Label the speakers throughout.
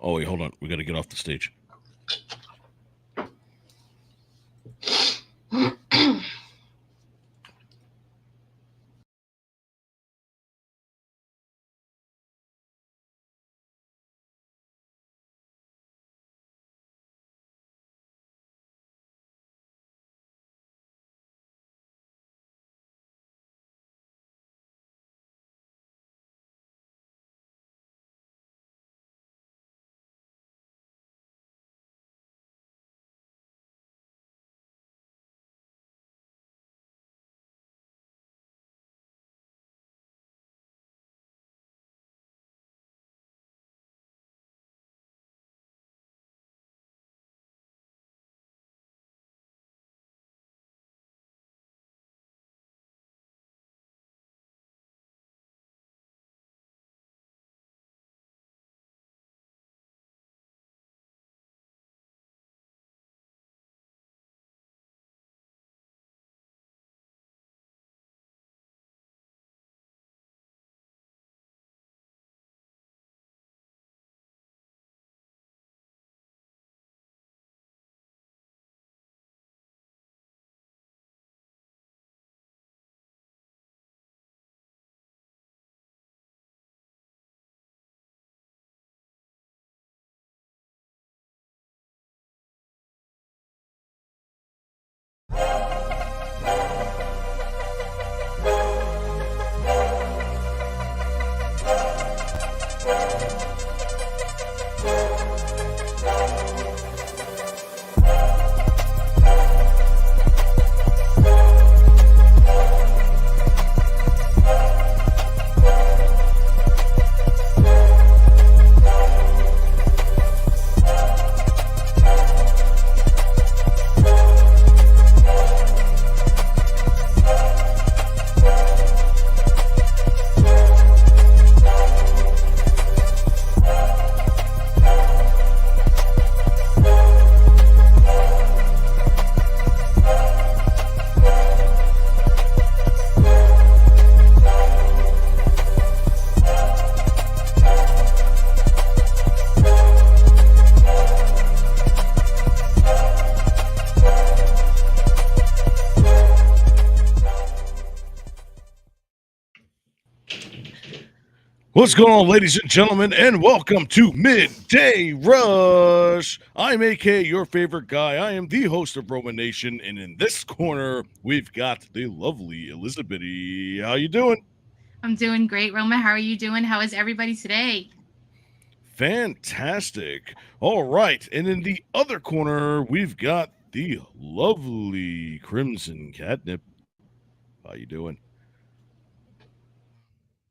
Speaker 1: Oh, wait, hold on. We got to get off the stage. What's going on, ladies and gentlemen, and welcome to Midday Rush. I'm AK, your favorite guy. I am the host of Roman Nation, and in this corner, we've got the lovely Elizabeth. How you doing?
Speaker 2: I'm doing great, Roma. How are you doing? How is everybody today?
Speaker 1: Fantastic. All right, and in the other corner, we've got the lovely Crimson Catnip. How you doing?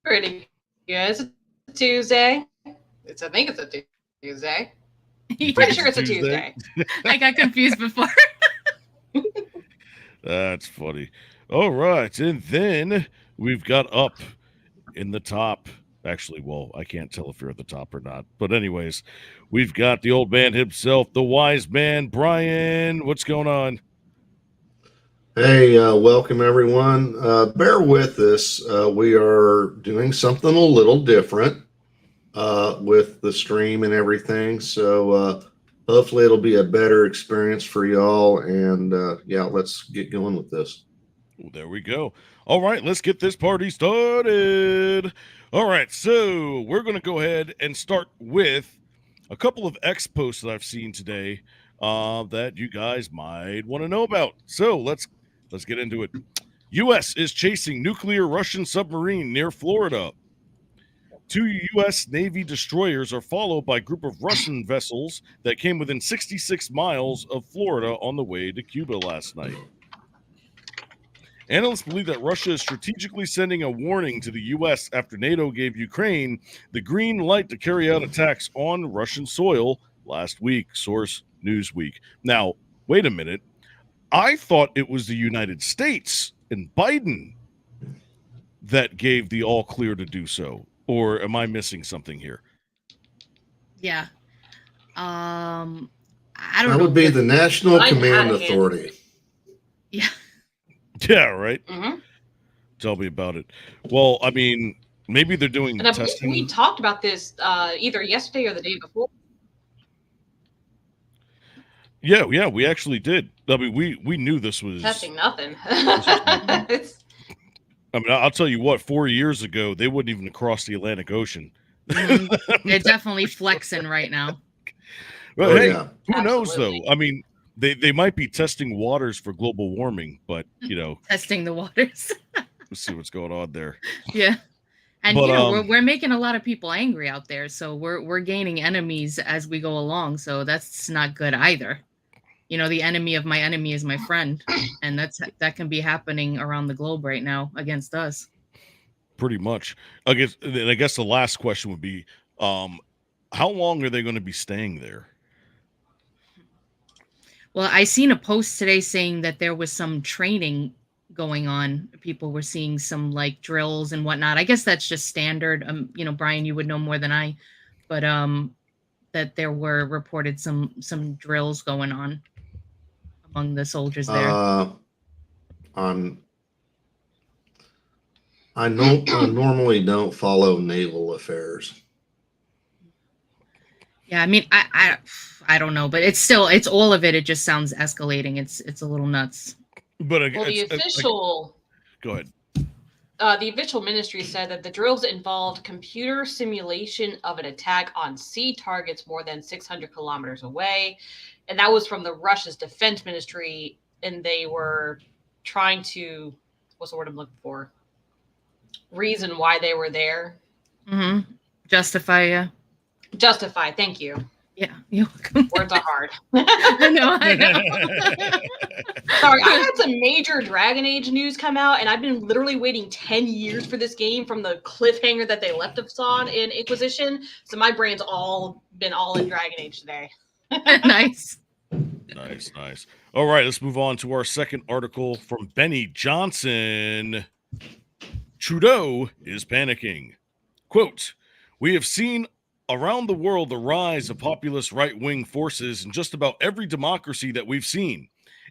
Speaker 3: Pretty good. It's a Tuesday. I think it's a Tuesday. Pretty sure it's a Tuesday.
Speaker 2: I got confused before.
Speaker 1: That's funny. All right, and then we've got up in the top. Actually, well, I can't tell if you're at the top or not. But anyways, we've got the old man himself, the wise man, Brian. What's going on?
Speaker 4: Hey, welcome everyone. Bear with us. We are doing something a little different with the stream and everything. So hopefully it'll be a better experience for y'all. And yeah, let's get going with this.
Speaker 1: Well, there we go. All right, let's get this party started. All right, so we're going to go ahead and start with a couple of X posts that I've seen today that you guys might want to know about. So let's get into it. U.S. is chasing nuclear Russian submarine near Florida. 2 U.S. Navy destroyers are followed by a group of Russian vessels that came within 66 miles of Florida on the way to Cuba last night. Analysts believe that Russia is strategically sending a warning to the U.S. after NATO gave Ukraine the green light to carry out attacks on Russian soil last week, source Newsweek. Now, wait a minute. I thought it was the United States and Biden that gave the all clear to do so. Or am I missing something here?
Speaker 2: Yeah. I don't know.
Speaker 4: That would be the National Command Authority.
Speaker 2: Yeah.
Speaker 1: Yeah, right?
Speaker 3: Mm-hmm.
Speaker 1: Tell me about it. Well, I mean, maybe they're doing testing.
Speaker 3: We talked about this either yesterday or the day before.
Speaker 1: Yeah, we actually did. I mean, we knew this was.
Speaker 3: Testing nothing.
Speaker 1: I mean, I'll tell you what. 4 years ago, they wouldn't even cross the Atlantic Ocean.
Speaker 2: They're definitely flexing right now.
Speaker 1: But
Speaker 4: Oh,
Speaker 1: hey,
Speaker 4: yeah.
Speaker 1: who knows
Speaker 3: Absolutely.
Speaker 1: though? I mean, they might be testing waters for global warming, but
Speaker 2: Testing the waters.
Speaker 1: we'll see what's going on there.
Speaker 2: Yeah. And
Speaker 1: But,
Speaker 2: we're making a lot of people angry out there, so we're gaining enemies as we go along, so that's not good either. The enemy of my enemy is my friend, and that can be happening around the globe right now against us.
Speaker 1: Pretty much. I guess the last question would be, how long are they going to be staying there?
Speaker 2: Well, I seen a post today saying that there was some training going on. People were seeing some like drills and whatnot. I guess that's just standard. Brian, you would know more than I, but that there were reported some drills going on among the soldiers there.
Speaker 4: I normally don't follow naval affairs.
Speaker 2: Yeah, I mean, I don't know, but it's all of it. It just sounds escalating. It's a little nuts.
Speaker 1: But
Speaker 3: Well, the official
Speaker 1: go ahead.
Speaker 3: The official ministry said that the drills involved computer simulation of an attack on sea targets more than 600 kilometers away, and that was from the Russia's defense ministry. And they were trying to, what's the word I'm looking for? Reason why they were there.
Speaker 2: Mm-hmm. Justify, yeah.
Speaker 3: Justify. Thank you.
Speaker 2: Yeah, you're welcome.
Speaker 3: Words are hard.
Speaker 2: I know.
Speaker 3: Sorry, I had some major Dragon Age news come out, and I've been literally waiting 10 years for this game from the cliffhanger that they left us on in Inquisition. So my brain's been all in Dragon Age today.
Speaker 2: Nice.
Speaker 1: Nice. All right, let's move on to our second article from Benny Johnson. Trudeau is panicking. Quote, "We have seen around the world the rise of populist right-wing forces in just about every democracy that we've seen.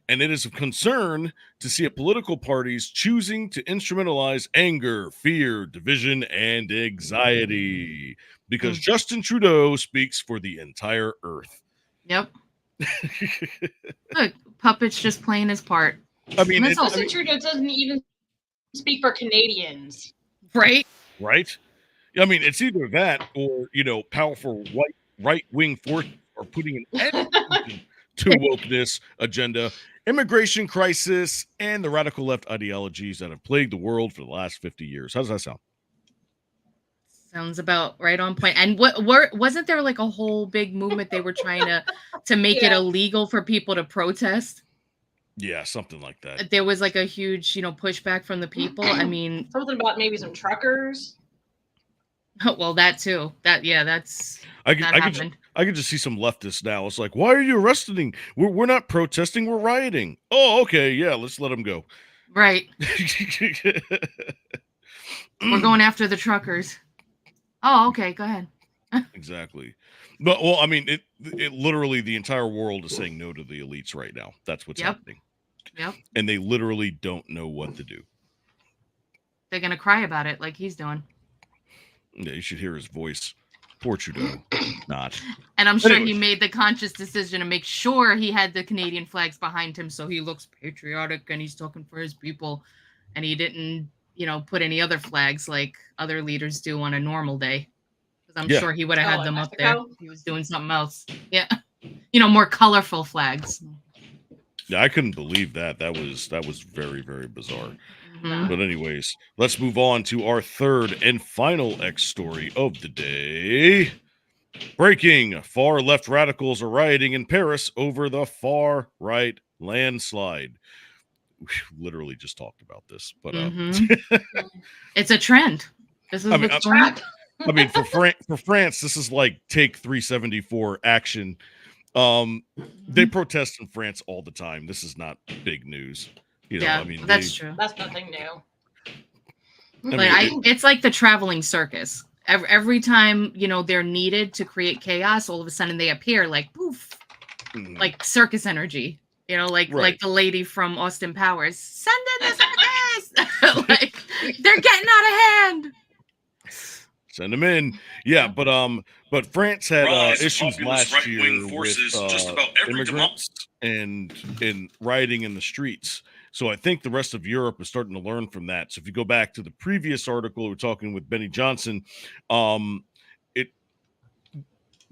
Speaker 1: And it is of concern to see political parties choosing to instrumentalize anger, fear, division, and anxiety. Because Justin Trudeau speaks for the entire earth."
Speaker 2: Yep. Look, Puppet's just playing his part.
Speaker 1: I mean,
Speaker 3: Justin Trudeau doesn't even speak for Canadians.
Speaker 2: Right?
Speaker 1: Right? I mean, it's either that or, powerful right-wing forces are putting an end to wokeness agenda, immigration crisis, and the radical left ideologies that have plagued the world for the last 50 years. How does that sound?
Speaker 2: Sounds about right on point. And wasn't there like a whole big movement they were trying to make it illegal for people to protest?
Speaker 1: Yeah, something like that.
Speaker 2: There was like a huge, pushback from the people. I mean,
Speaker 3: something about maybe some truckers.
Speaker 2: Well, that too. That's
Speaker 1: I could just see some leftists now. It's like, why are you arresting? We're not protesting. We're rioting. Oh, okay. Yeah, let's let them go.
Speaker 2: Right. We're going after the truckers. Oh, okay. Go ahead.
Speaker 1: Exactly. But, well, I mean, it literally, the entire world is saying no to the elites right now. That's what's happening.
Speaker 2: Yep.
Speaker 1: And they literally don't know what to do.
Speaker 2: They're going to cry about it like he's doing.
Speaker 1: Yeah, you should hear his voice. Poor Trudeau. Not.
Speaker 2: And I'm sure he made the conscious decision to make sure he had the Canadian flags behind him so he looks patriotic and he's talking for his people. And he didn't, put any other flags like other leaders do on a normal day. Because I'm sure he would have had them up there. He was doing something else. Yeah. More colorful flags.
Speaker 1: Yeah, I couldn't believe that. That was very, very bizarre.
Speaker 2: Mm-hmm.
Speaker 1: But anyways, let's move on to our third and final X story of the day. Breaking: far left radicals are rioting in Paris over the far right landslide. We literally just talked about this, but
Speaker 2: it's a trend. This is what's going on.
Speaker 1: I mean, for France, this is like take 374 action. They protest in France all the time. This is not big news.
Speaker 2: I mean, that's true.
Speaker 3: That's nothing new.
Speaker 2: It's like the traveling circus. Every time they're needed to create chaos, all of a sudden they appear like poof, like circus energy. Like the lady from Austin Powers. Send in the circus. Like they're getting out of hand.
Speaker 1: Send them in. Yeah, but France had
Speaker 5: Rise of
Speaker 1: issues
Speaker 5: populist
Speaker 1: last
Speaker 5: right-wing
Speaker 1: year
Speaker 5: forces
Speaker 1: with
Speaker 5: just about every
Speaker 1: immigrants and rioting in the streets. So I think the rest of Europe is starting to learn from that. So if you go back to the previous article, we're talking with Benny Johnson. It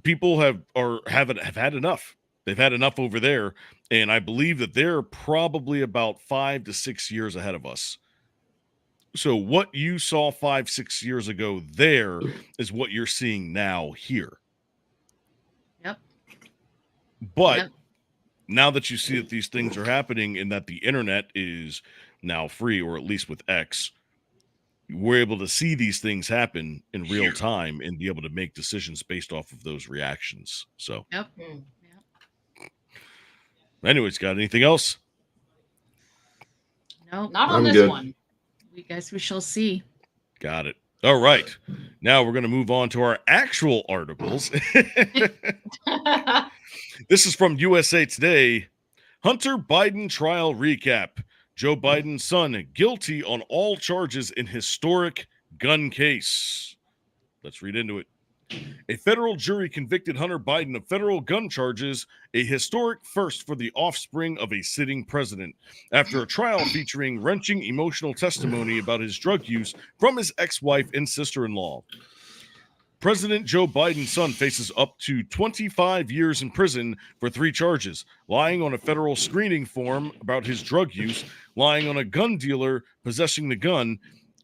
Speaker 1: people have had enough. They've had enough over there, and I believe that they're probably about 5 to 6 years ahead of us. So what you saw 5, 6 years ago there is what you're seeing now here.
Speaker 2: Yep.
Speaker 1: But
Speaker 2: Yep.
Speaker 1: now that you see that these things are happening and that the internet is now free, or at least with X, we're able to see these things happen in real time and be able to make decisions based off of those reactions. So,
Speaker 2: Yep.
Speaker 3: Hmm.
Speaker 1: anyways, got anything else?
Speaker 2: Nope.
Speaker 3: Not on
Speaker 4: I'm
Speaker 3: this
Speaker 4: good.
Speaker 3: one.
Speaker 2: We guess we shall see.
Speaker 1: Got it. All right. Now we're going to move on to our actual articles. This is from USA Today. Hunter Biden trial recap. Joe Biden's son guilty on all charges in historic gun case. Let's read into it. A federal jury convicted Hunter Biden of federal gun charges, a historic first for the offspring of a sitting president, after a trial featuring wrenching emotional testimony about his drug use from his ex-wife and sister-in-law. President Joe Biden's son faces up to 25 years in prison for 3 charges: lying on a federal screening form about his drug use, lying on a gun dealer possessing the gun,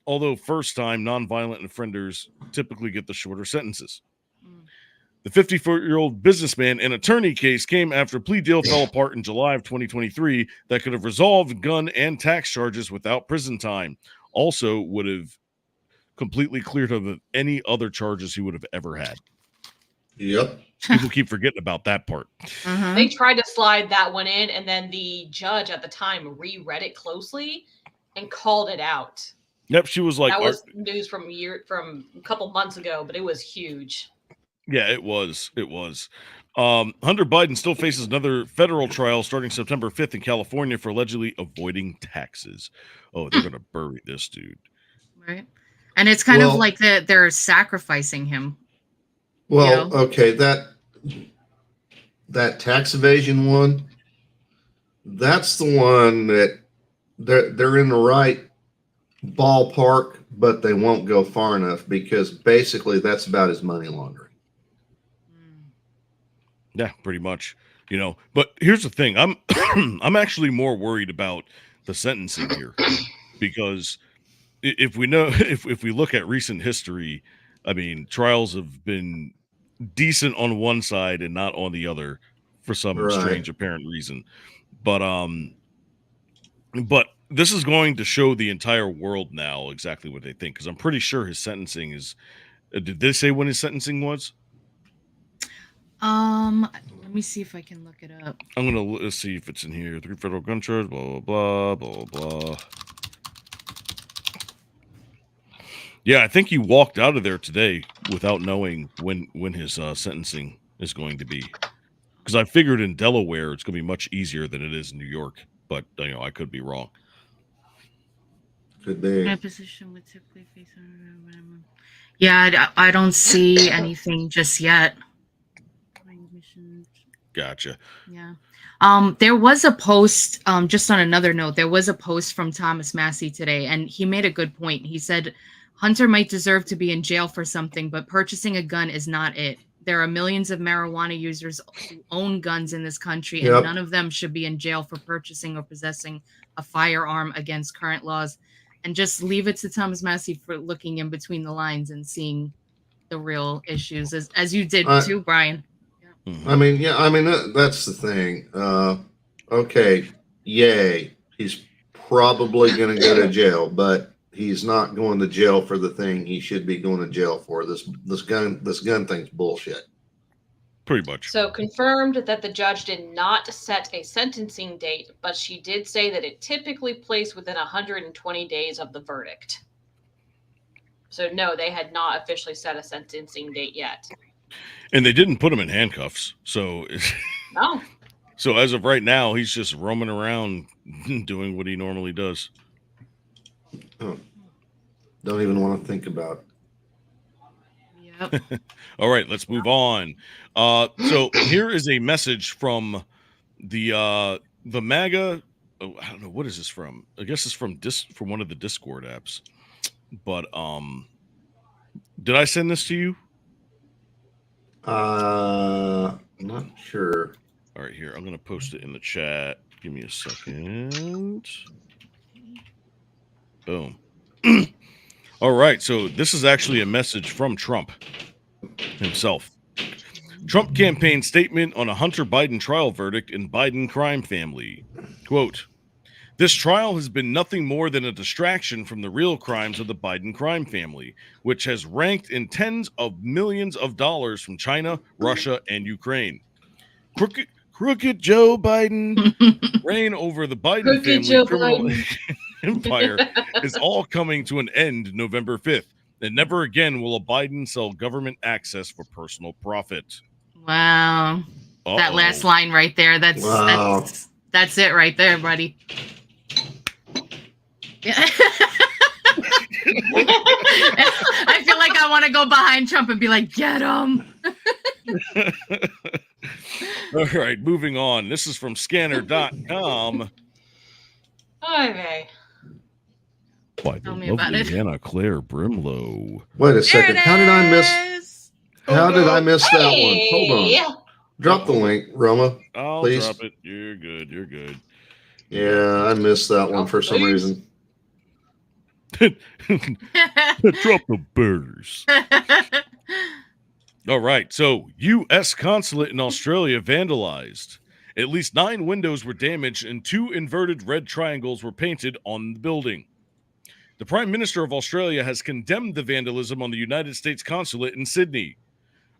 Speaker 1: although first-time nonviolent offenders typically get the shorter sentences. The 54-year-old businessman and attorney case came after a plea deal fell apart in July of 2023 that could have resolved gun and tax charges without prison time. Also would have completely cleared him of any other charges he would have ever had.
Speaker 4: Yep.
Speaker 1: People keep forgetting about that part.
Speaker 2: Uh-huh.
Speaker 3: They tried to slide that one in, and then the judge at the time reread it closely and called it out.
Speaker 1: Yep, she was like,
Speaker 3: that was news from a couple months ago, but it was huge.
Speaker 1: yeah, it was. It was. Hunter Biden still faces another federal trial starting September 5th in California for allegedly avoiding taxes. Oh, they're going to bury this dude.
Speaker 2: Right. And it's kind of like they're sacrificing him.
Speaker 4: Well,
Speaker 2: you know?
Speaker 4: okay, that tax evasion one, that's the one that they're in the right ballpark, but they won't go far enough because basically that's about his money laundering.
Speaker 1: Yeah, pretty much. You know, but here's the thing. I'm actually more worried about the sentencing here, because if we know if we look at recent history, I mean, trials have been decent on one side and not on the other for some strange apparent reason. But this is going to show the entire world now exactly what they think, because I'm pretty sure his sentencing is. Did they say when his sentencing was?
Speaker 2: Let me see if I can look it up.
Speaker 1: I'm gonna see if it's in here. 3 federal gun charges, blah blah blah blah blah. Yeah, I think he walked out of there today without knowing when his sentencing is going to be. Because I figured in Delaware it's going to be much easier than it is in New York, but I could be wrong.
Speaker 4: Could be.
Speaker 2: My position would typically face. Yeah, I don't see anything just yet.
Speaker 1: Gotcha.
Speaker 2: Yeah. There was a post, just on another note, there was a post from Thomas Massey today, and he made a good point. He said, Hunter might deserve to be in jail for something, but purchasing a gun is not it. There are millions of marijuana users who own guns in this country, and none of them should be in jail for purchasing or possessing a firearm against current laws. And just leave it to Thomas Massey for looking in between the lines and seeing the real issues, as you did too, Brian.
Speaker 4: I mean, that's the thing. Okay, yay, he's probably going to go to jail, but he's not going to jail for the thing he should be going to jail for. This gun thing's bullshit.
Speaker 1: Pretty much.
Speaker 3: So confirmed that the judge did not set a sentencing date, but she did say that it typically placed within 120 days of the verdict. So no, they had not officially set a sentencing date yet.
Speaker 1: And they didn't put him in handcuffs, so
Speaker 3: no.
Speaker 1: So as of right now, he's just roaming around doing what he normally does.
Speaker 4: Oh, don't even want to think about
Speaker 2: Yep.
Speaker 1: All right, let's move on. So here is a message from the MAGA. Oh, I don't know, what is this from. I guess it's from one of the Discord apps. But did I send this to you?
Speaker 4: Not sure.
Speaker 1: All right, here, I'm gonna post it in the chat. Give me a second. Boom. All right, so this is actually a message from Trump himself. Trump campaign statement on a Hunter Biden trial verdict in Biden crime family. Quote, "This trial has been nothing more than a distraction from the real crimes of the Biden crime family, which has ranked in tens of millions of dollars from China, Russia, and Ukraine. Crooked Joe Biden reign over the Biden
Speaker 3: Crooked
Speaker 1: family
Speaker 3: Joe
Speaker 1: criminal
Speaker 3: Biden.
Speaker 1: empire is all coming to an end November 5th, and never again will a Biden sell government access for personal profit."
Speaker 2: Wow. That last
Speaker 1: Uh-oh.
Speaker 2: line right there. That's
Speaker 4: Wow.
Speaker 2: that's it right there, buddy. Yeah. I feel like I want to go behind Trump and be like, "Get him."
Speaker 1: All right, moving on. This is from scanner.com.
Speaker 3: Okay.
Speaker 1: By the
Speaker 2: Tell me about
Speaker 1: lovely
Speaker 2: it.
Speaker 1: Hannah Claire Brimlow.
Speaker 4: Wait a
Speaker 2: There
Speaker 4: second.
Speaker 2: it
Speaker 4: How did I miss?
Speaker 2: is.
Speaker 4: How did I miss that one? Hold
Speaker 3: Hey!
Speaker 4: on. Drop the link, Roma.
Speaker 1: I'll
Speaker 4: Please.
Speaker 1: drop it. You're good. You're good.
Speaker 4: Yeah, I missed that one
Speaker 3: Drop
Speaker 4: for some
Speaker 3: please.
Speaker 4: reason.
Speaker 1: Drop the burgers. All right. So, U.S. consulate in Australia vandalized. At least 9 windows were damaged and 2 inverted red triangles were painted on the building. The Prime Minister of Australia has condemned the vandalism on the United States consulate in Sydney.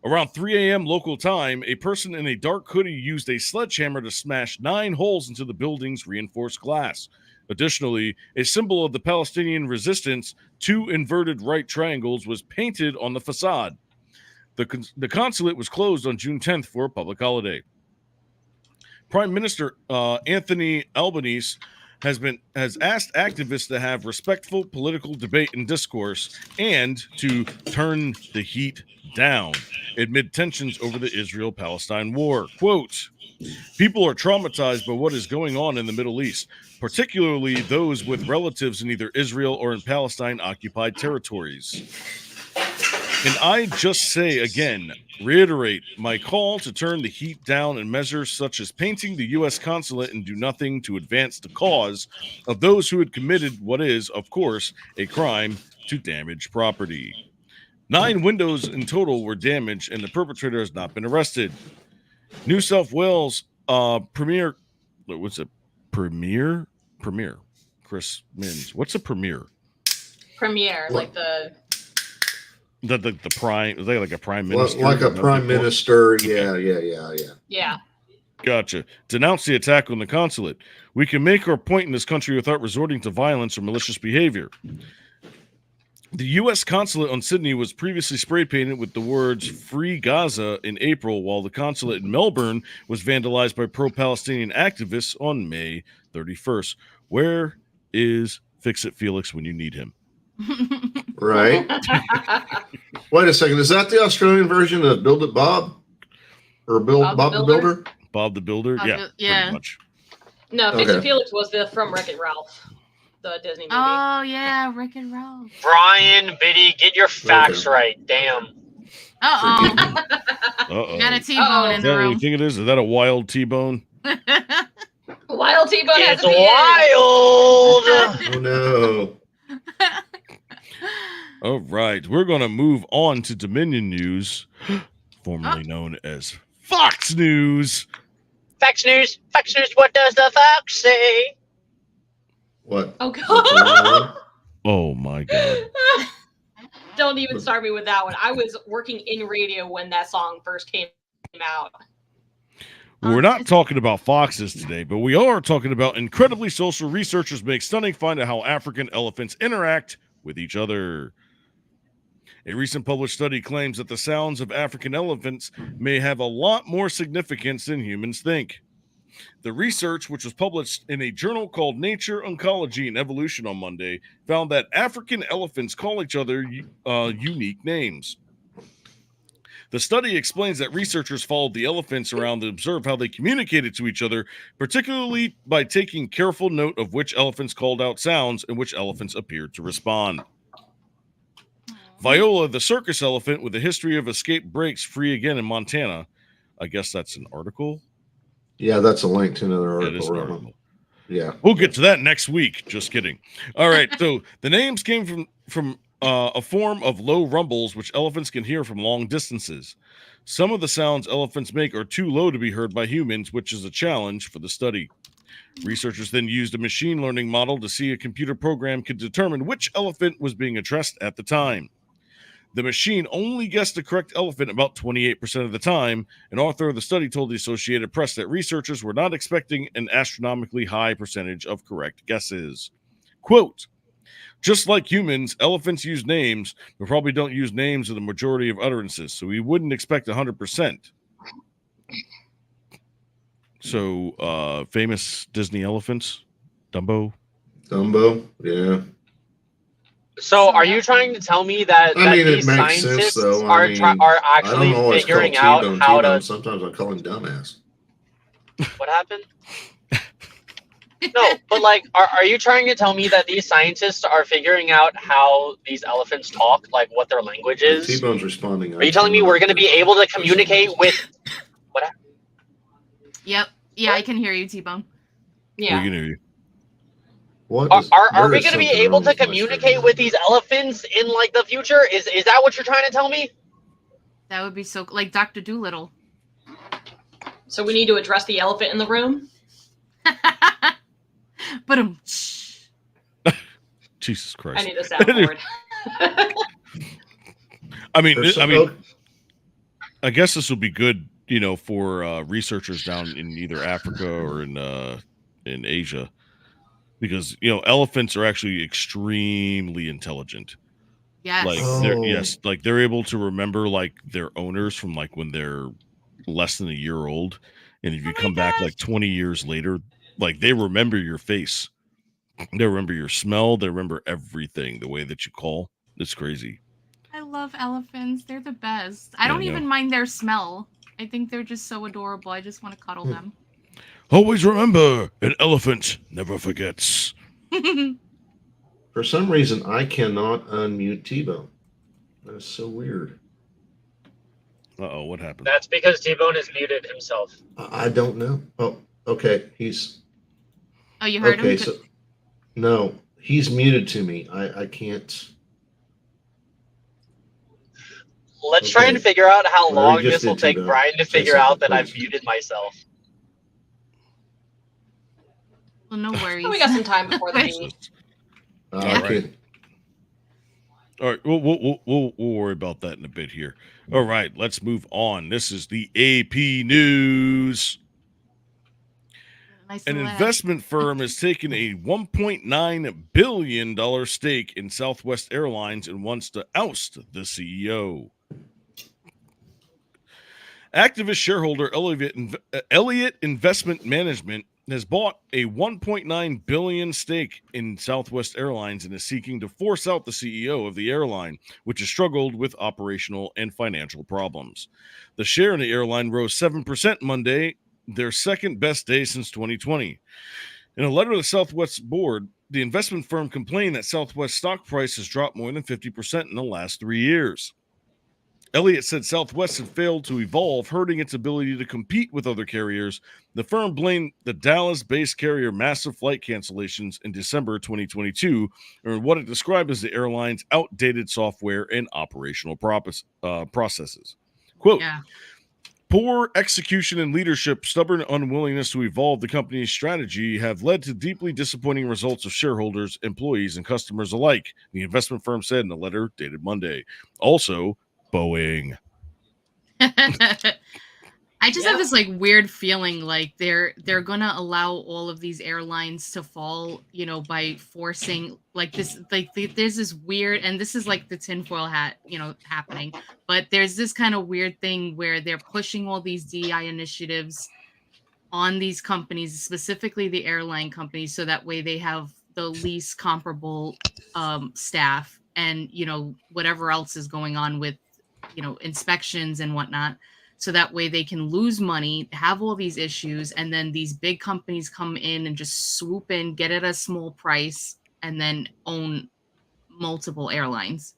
Speaker 1: Around 3 a.m. local time, a person in a dark hoodie used a sledgehammer to smash 9 holes into the building's reinforced glass. Additionally, a symbol of the Palestinian resistance, 2 inverted right triangles, was painted on the facade. The consulate was closed on June 10th for a public holiday. Prime Minister Anthony Albanese has asked activists to have respectful political debate and discourse and to turn the heat down amid tensions over the Israel-Palestine war. Quote, "People are traumatized by what is going on in the Middle East, particularly those with relatives in either Israel or in Palestine-occupied territories. And I just say again, reiterate my call to turn the heat down and measures such as painting the U.S. consulate and do nothing to advance the cause of those who had committed what is, of course, a crime to damage property. 9 windows in total were damaged and the perpetrator has not been arrested. New South Wales Premier, what's it? Premier? Chris Minns. What's a premier?
Speaker 3: Premiere, like the
Speaker 1: The prime, is that like a prime minister?
Speaker 4: Like a prime minister.
Speaker 1: Okay.
Speaker 3: yeah.
Speaker 1: Gotcha. Denounce the attack on the consulate. We can make our point in this country without resorting to violence or malicious behavior. The U.S. consulate on Sydney was previously spray painted with the words "Free Gaza" in April, while the consulate in Melbourne was vandalized by pro-Palestinian activists on May 31st. Where is Fix-It Felix when you need him?
Speaker 4: Right. Wait a second. Is that the Australian version of Build It Bob? Or Bob the Builder?
Speaker 1: Bob the Builder? Yeah. Pretty much.
Speaker 3: No, Fix It
Speaker 4: Okay.
Speaker 3: Felix was from Wreck-It Ralph, the Disney movie.
Speaker 2: Oh yeah, Rick and Ralph.
Speaker 5: Brian, Biddy, get your facts right. Damn.
Speaker 2: Uh-oh.
Speaker 1: Uh-oh.
Speaker 2: Got a T-bone
Speaker 3: Uh-oh.
Speaker 2: in
Speaker 1: Is
Speaker 2: the
Speaker 1: that what you
Speaker 2: room.
Speaker 1: think it is? Is that a wild T-bone?
Speaker 3: Wild T-Bone has
Speaker 5: It's
Speaker 3: a beard.
Speaker 5: wild.
Speaker 4: Oh, no.
Speaker 1: All right. We're going to move on to Dominion News, formerly known as Fox News.
Speaker 5: Facts news. Facts news. What does the fox say?
Speaker 4: What?
Speaker 3: Oh,
Speaker 4: What's going
Speaker 3: God.
Speaker 4: on?
Speaker 1: Oh, my God.
Speaker 3: Don't even start me with that one. I was working in radio when that song first came out.
Speaker 1: We're not talking about foxes today, but we are talking about incredibly social researchers make stunning find out how African elephants interact with each other. A recent published study claims that the sounds of African elephants may have a lot more significance than humans think. The research, which was published in a journal called Nature, Oncology, and Evolution on Monday, found that African elephants call each other unique names. The study explains that researchers followed the elephants around to observe how they communicated to each other, particularly by taking careful note of which elephants called out sounds and which elephants appeared to respond. Viola, the circus elephant with a history of escape, breaks free again in Montana. I guess that's an article.
Speaker 4: Yeah, that's a link to another
Speaker 1: Yeah, it is
Speaker 4: article.
Speaker 1: an
Speaker 4: Right?
Speaker 1: article.
Speaker 4: Yeah.
Speaker 1: We'll get to that next week. Just kidding. All right. So the names came from a form of low rumbles which elephants can hear from long distances. Some of the sounds elephants make are too low to be heard by humans, which is a challenge for the study. Researchers then used a machine learning model to see a computer program could determine which elephant was being addressed at the time. The machine only guessed the correct elephant about 28% of the time. An author of the study told the Associated Press that researchers were not expecting an astronomically high percentage of correct guesses. Quote, just like humans, elephants use names, but probably don't use names in the majority of utterances, so we wouldn't expect 100%. So, famous Disney elephants, Dumbo.
Speaker 4: Yeah.
Speaker 6: So, are you trying to tell me that,
Speaker 4: I mean, it
Speaker 6: these
Speaker 4: makes sense
Speaker 6: scientists
Speaker 4: though.
Speaker 6: are
Speaker 4: I mean,
Speaker 6: are
Speaker 4: I don't
Speaker 6: actually
Speaker 4: always call
Speaker 6: figuring out
Speaker 4: T-Bone
Speaker 6: how
Speaker 4: T-Bone.
Speaker 6: to?
Speaker 4: Sometimes I call him dumbass.
Speaker 6: What happened? No, but like, are you trying to tell me that these scientists are figuring out how these elephants talk, like what their language is?
Speaker 4: T-Bone's responding.
Speaker 6: Are you telling me we're going to be able to communicate with? What?
Speaker 2: Yep. Yeah, I can hear you, T-Bone.
Speaker 3: Yeah.
Speaker 1: We can hear you.
Speaker 4: What
Speaker 6: Are
Speaker 4: is,
Speaker 6: we
Speaker 4: there
Speaker 6: going
Speaker 4: is
Speaker 6: to be
Speaker 4: something
Speaker 6: able
Speaker 4: wrong
Speaker 6: to
Speaker 4: with my
Speaker 6: communicate
Speaker 4: screen
Speaker 6: with
Speaker 4: now.
Speaker 6: these elephants in like the future? Is that what you're trying to tell me?
Speaker 2: That would be so like Dr. Doolittle.
Speaker 3: So we need to address the elephant in the room.
Speaker 2: But
Speaker 1: Jesus Christ.
Speaker 3: I need a soundboard.
Speaker 1: I guess this will be good, for researchers down in either Africa or in Asia, because elephants are actually extremely intelligent.
Speaker 2: yes.
Speaker 1: Like they're able to remember like their owners from like when they're less than a year old, and if you come back like 20 years later, like they remember your face, they remember your smell, they remember everything, the way that you call. It's crazy.
Speaker 2: I love elephants. They're the best. I don't even mind their smell. I think they're just so adorable. I just want to cuddle them.
Speaker 1: Always remember, an elephant never forgets.
Speaker 4: For some reason, I cannot unmute T-Bone. That's so weird.
Speaker 1: Uh-oh, what happened?
Speaker 6: That's because T-Bone has muted himself.
Speaker 4: I don't know. Oh, okay.
Speaker 2: Oh, you heard him?
Speaker 4: So no, he's muted to me. I can't.
Speaker 6: Let's try and figure out how
Speaker 4: Well,
Speaker 6: long
Speaker 4: you just
Speaker 6: this will
Speaker 4: did
Speaker 6: take
Speaker 4: T-Bone.
Speaker 6: Brian to
Speaker 4: Say
Speaker 6: figure out that
Speaker 4: something,
Speaker 6: I've
Speaker 4: please.
Speaker 6: muted myself.
Speaker 2: Well, no worries.
Speaker 3: We got some time before the meeting.
Speaker 2: Yeah.
Speaker 4: Okay.
Speaker 1: All right, we'll worry about that in a bit here. All right, let's move on. This is the AP News.
Speaker 2: Nice
Speaker 1: An
Speaker 2: little ad.
Speaker 1: investment firm has taken a $1.9 billion stake in Southwest Airlines and wants to oust the CEO. Activist shareholder Elliott Investment Management has bought a $1.9 billion stake in Southwest Airlines and is seeking to force out the CEO of the airline, which has struggled with operational and financial problems. The share in the airline rose 7% Monday, their second best day since 2020. In a letter to the Southwest board, the investment firm complained that Southwest stock price has dropped more than 50% in the last 3 years. Elliott said Southwest had failed to evolve, hurting its ability to compete with other carriers. The firm blamed the Dallas-based carrier massive flight cancellations in December 2022, and what it described as the airline's outdated software and operational processes. Quote,
Speaker 2: Yeah.
Speaker 1: poor execution and leadership, stubborn unwillingness to evolve the company's strategy have led to deeply disappointing results of shareholders, employees, and customers alike, the investment firm said in a letter dated Monday. Also, Boeing.
Speaker 2: I just have this like weird feeling like they're gonna allow all of these airlines to fall, by forcing like this, there's this weird, and this is like the tinfoil hat, happening, but there's this kind of weird thing where they're pushing all these DEI initiatives on these companies, specifically the airline companies, so that way they have the least comparable staff and whatever else is going on with inspections and whatnot. So that way they can lose money, have all these issues, and then these big companies come in and just swoop in, get it at a small price, and then own multiple airlines.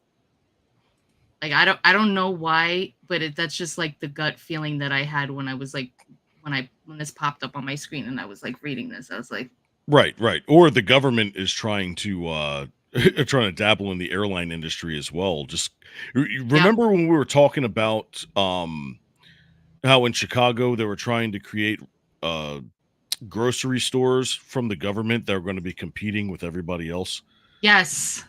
Speaker 2: Like I don't know why, but that's just like the gut feeling that I had when I was like when this popped up on my screen and I was like reading this. I was like,
Speaker 1: Right. Or the government is trying to trying to dabble in the airline industry as well. Just remember when we were talking about how in Chicago they were trying to create grocery stores from the government that are going to be competing with everybody else.
Speaker 2: yes.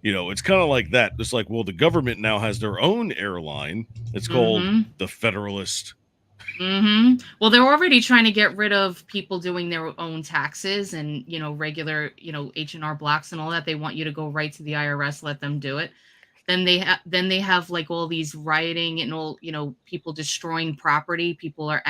Speaker 1: It's kind of like that. It's like, well, the government now has their own airline. It's called the Federalist.
Speaker 2: Well, they're already trying to get rid of people doing their own taxes and, regular, H&R blocks and all that. They want you to go right to the IRS, let them do it. Then they have like all these rioting and all, people destroying property. People are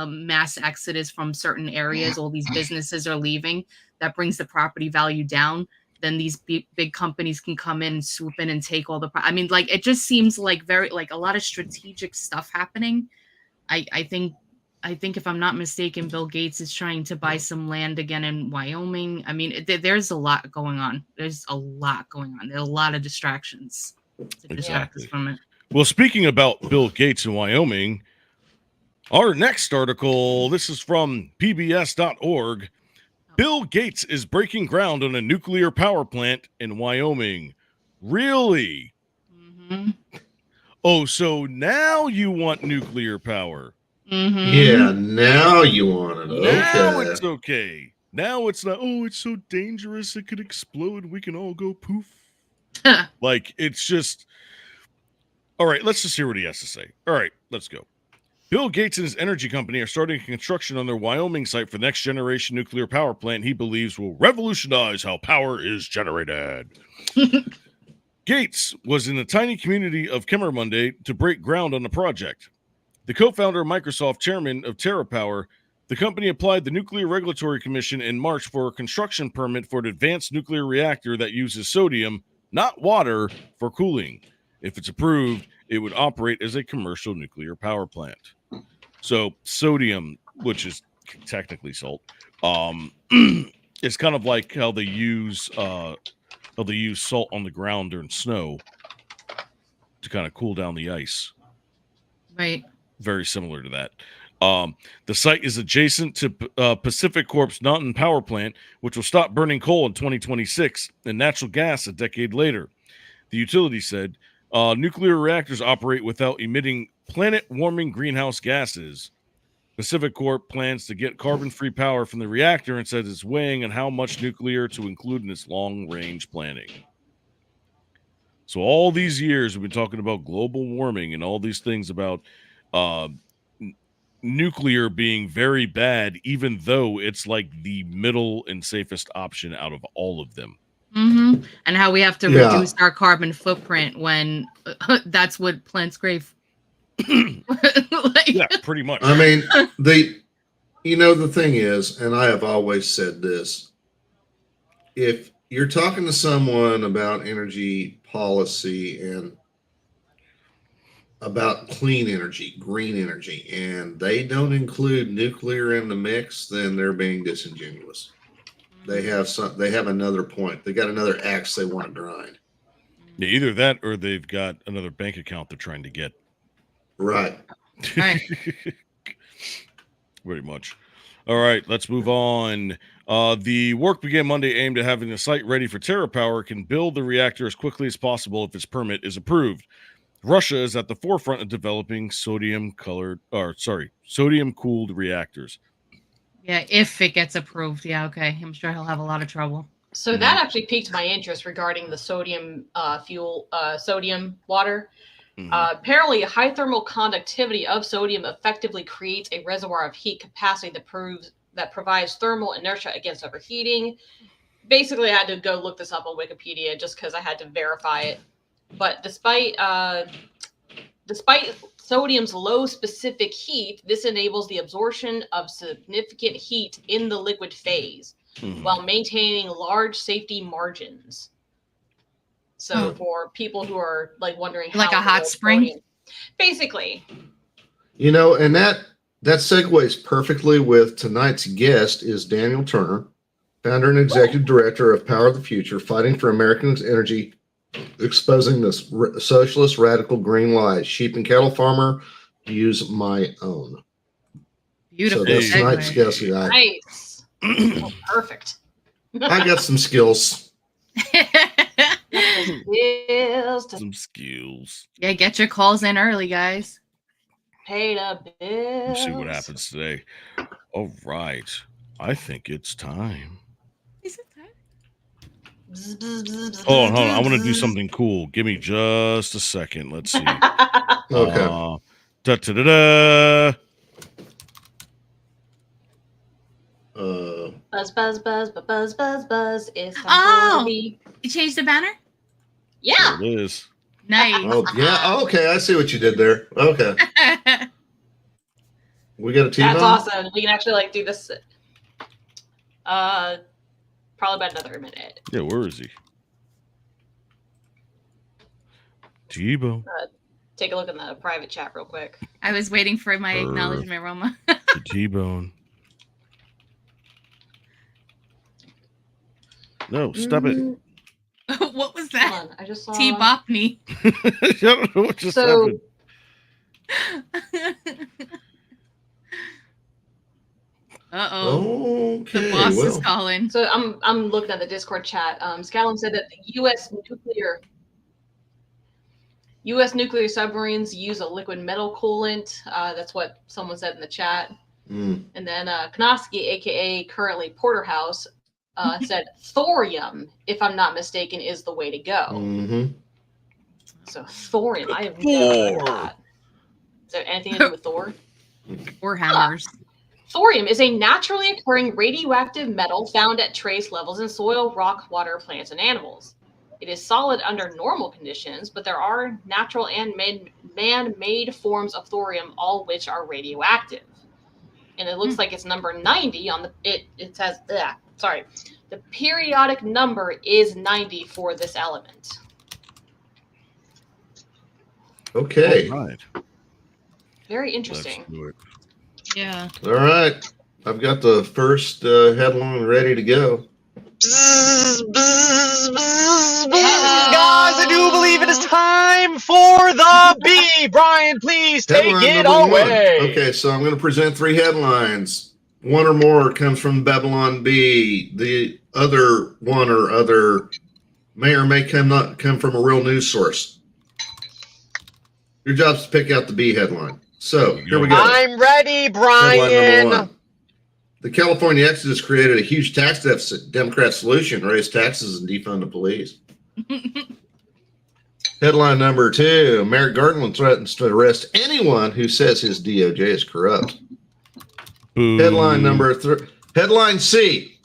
Speaker 2: mass exodus from certain areas. All these businesses are leaving. That brings the property value down. Then these big companies can come in and swoop in and take all the. I mean, like it just seems like a lot of strategic stuff happening. I think if I'm not mistaken, Bill Gates is trying to buy some land again in Wyoming. I mean, there's a lot going on. There's a lot going on. There are a lot of distractions to distract us from it.
Speaker 1: Well, speaking about Bill Gates in Wyoming, our next article, this is from pbs.org. Bill Gates is breaking ground on a nuclear power plant in Wyoming. Really? Oh, so now you want nuclear power?
Speaker 4: Yeah, now you want it.
Speaker 1: Now it's okay. Now it's not, oh, it's so dangerous, it could explode, we can all go poof. Like, it's just... All right, let's just hear what he has to say. All right, let's go. Bill Gates and his energy company are starting construction on their Wyoming site for the next generation nuclear power plant he believes will revolutionize how power is generated. Gates was in the tiny community of Kemmermunde to break ground on the project. The co-founder of Microsoft, chairman of TerraPower, the company applied the Nuclear Regulatory Commission in March for a construction permit for an advanced nuclear reactor that uses sodium, not water, for cooling. If it's approved, it would operate as a commercial nuclear power plant. So sodium, which is technically salt, it's kind of like how they use salt on the ground during snow to kind of cool down the ice.
Speaker 2: Right.
Speaker 1: Very similar to that. The site is adjacent to Pacific Corp's Naughton Power Plant, which will stop burning coal in 2026 and natural gas a decade later. The utility said nuclear reactors operate without emitting planet-warming greenhouse gases. Pacific Corp plans to get carbon-free power from the reactor and says it's weighing on how much nuclear to include in its long-range planning. So all these years we've been talking about global warming and all these things about nuclear being very bad, even though it's like the middle and safest option out of all of them.
Speaker 2: And how we have to reduce our carbon footprint when that's what plants crave.
Speaker 1: Yeah, pretty much.
Speaker 4: I mean, the thing is, and I have always said this, if you're talking to someone about energy policy and about clean energy, green energy, and they don't include nuclear in the mix, then they're being disingenuous. They have another point. They got another axe they want to grind.
Speaker 1: Yeah, either that or they've got another bank account they're trying to get.
Speaker 4: Right.
Speaker 1: Pretty much. All right, let's move on. The work began Monday aimed at having the site ready for TerraPower can build the reactor as quickly as possible if its permit is approved. Russia is at the forefront of developing sodium-cooled reactors.
Speaker 2: Yeah, if it gets approved. Yeah, okay. I'm sure he'll have a lot of trouble.
Speaker 3: So that actually piqued my interest regarding the sodium sodium water. Apparently, high thermal conductivity of sodium effectively creates a reservoir of heat capacity that provides thermal inertia against overheating. Basically, I had to go look this up on Wikipedia just because I had to verify it. But despite sodium's low specific heat, this enables the absorption of significant heat in the liquid phase while maintaining large safety margins. So for people who are like wondering
Speaker 2: Like
Speaker 3: how
Speaker 2: a hot
Speaker 3: the
Speaker 2: spring?
Speaker 3: voting- basically.
Speaker 4: You know, and that segues perfectly with tonight's guest is Daniel Turner, founder and executive director of Power of the Future, fighting for Americans' energy, exposing this socialist radical green lies. Sheep and cattle farmer, use my own.
Speaker 2: Beautiful.
Speaker 4: So that's
Speaker 1: Hey.
Speaker 4: tonight's guest.
Speaker 3: Nice. Oh, perfect.
Speaker 4: I got some skills.
Speaker 3: Bills to
Speaker 1: Some skills.
Speaker 2: Yeah, get your calls in early, guys.
Speaker 3: pay the bills.
Speaker 1: We'll see what happens today. All right. I think it's time.
Speaker 2: Is it time?
Speaker 1: Hold on. I want to do something cool. Give me just a second. Let's see.
Speaker 4: Okay.
Speaker 1: Da-da-da-da.
Speaker 3: Buzz, buzz, buzz, buzz, buzz, buzz. It's time
Speaker 2: Oh!
Speaker 3: for the...
Speaker 2: You changed the banner?
Speaker 3: Yeah.
Speaker 1: There it is.
Speaker 2: Nice.
Speaker 4: Oh, yeah. Okay. I see what you did there. Okay. We got a T-bone?
Speaker 3: That's awesome. We can actually like do this. Probably about another minute.
Speaker 1: Yeah, where is he? T-bone.
Speaker 3: Take a look in the private chat real quick.
Speaker 2: I was waiting for my acknowledgement, Roma.
Speaker 1: The T-bone. No, stop it.
Speaker 2: What was
Speaker 3: Hold
Speaker 2: that?
Speaker 3: on, I just saw.
Speaker 2: T-Bopney.
Speaker 1: I don't know what just
Speaker 3: So-
Speaker 1: happened.
Speaker 2: Uh-oh.
Speaker 4: Okay.
Speaker 2: The boss is
Speaker 4: Well,
Speaker 2: calling.
Speaker 3: So I'm looking at the Discord chat. Scallum said that the U.S. nuclear submarines use a liquid metal coolant. That's what someone said in the chat.
Speaker 4: mm,
Speaker 3: And then Knoski, aka currently Porterhouse, said thorium, if I'm not mistaken, is the way to go.
Speaker 4: mhm.
Speaker 3: So thorium, I have never heard of
Speaker 1: Thor.
Speaker 3: that. Is there anything to do with Thor?
Speaker 2: Or hammers.
Speaker 3: Thorium is a naturally occurring radioactive metal found at trace levels in soil, rock, water, plants, and animals. It is solid under normal conditions, but there are natural and man-made forms of thorium, all which are radioactive. And it looks like it's number 90 on the it says sorry. The periodic number is 90 for this element.
Speaker 4: Okay.
Speaker 1: All right.
Speaker 3: Very
Speaker 1: Let's
Speaker 3: interesting.
Speaker 1: do it.
Speaker 2: Yeah.
Speaker 4: All right. I've got the first headline ready to go.
Speaker 6: Guys, I do believe it is time for the B. Brian, please take
Speaker 4: Headline
Speaker 6: it
Speaker 4: number
Speaker 6: away.
Speaker 4: one. Okay, so I'm going to present three headlines. One or more comes from Babylon B. The other one or other may or may not come from a real news source. Your job is to pick out the B headline. So here we go.
Speaker 6: I'm ready,
Speaker 4: Headline
Speaker 6: Brian.
Speaker 4: number one. The California Exodus created a huge tax deficit. Democrat solution: raise taxes and defund the police. Headline number two: Merrick Garland threatens to arrest anyone who says his DOJ is corrupt.
Speaker 1: Boo.
Speaker 4: Headline number three. Headline C: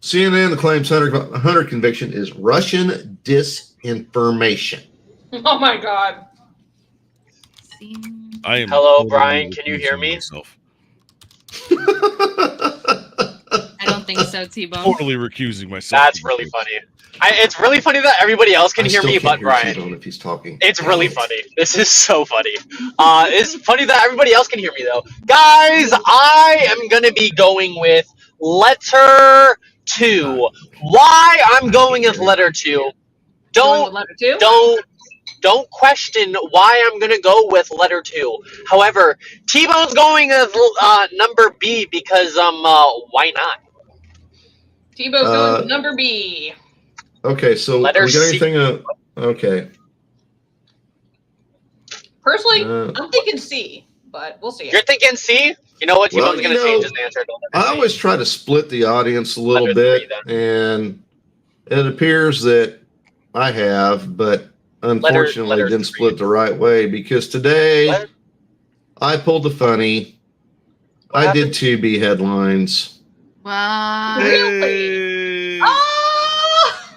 Speaker 4: CNN claims Hunter conviction is Russian disinformation.
Speaker 3: Oh my god.
Speaker 1: I am
Speaker 6: Hello,
Speaker 1: totally
Speaker 6: Brian, can you hear
Speaker 1: recusing
Speaker 6: me?
Speaker 1: myself.
Speaker 2: I don't think so, T-Bone.
Speaker 1: Totally recusing myself.
Speaker 6: That's really funny. It's really funny that everybody else can
Speaker 4: I
Speaker 6: hear
Speaker 4: still
Speaker 6: me
Speaker 4: can't
Speaker 6: but
Speaker 4: hear
Speaker 6: Brian.
Speaker 4: T-Bone if he's talking.
Speaker 6: It's really funny. This is so funny. It's funny that everybody else can hear me though. Guys, I am gonna be going with letter 2. Why I'm going with letter 2?
Speaker 3: Going with
Speaker 6: Don't
Speaker 3: letter 2?
Speaker 6: don't question why I'm gonna go with letter 2. However, T-Bone's going with number B because why not?
Speaker 3: T-Bone's going with number B.
Speaker 4: Okay, so
Speaker 6: Letter
Speaker 4: we got
Speaker 6: C.
Speaker 4: anything? Okay.
Speaker 3: Personally,
Speaker 4: Uh,
Speaker 3: I'm thinking C, but we'll see.
Speaker 6: You're thinking C? You know what?
Speaker 4: Well,
Speaker 6: T-Bone's gonna
Speaker 4: you know,
Speaker 6: change his answer to letter
Speaker 4: I
Speaker 6: C.
Speaker 4: always try to split the audience a little
Speaker 6: Letter
Speaker 4: bit,
Speaker 6: 3,
Speaker 4: and it appears that I have, but unfortunately
Speaker 6: letter
Speaker 4: didn't
Speaker 6: 3.
Speaker 4: split the right way because today
Speaker 6: What?
Speaker 4: I pulled the funny.
Speaker 6: What
Speaker 4: I
Speaker 6: happened?
Speaker 4: did 2B headlines.
Speaker 2: Wow.
Speaker 3: Really?
Speaker 1: Hey.
Speaker 3: Ah!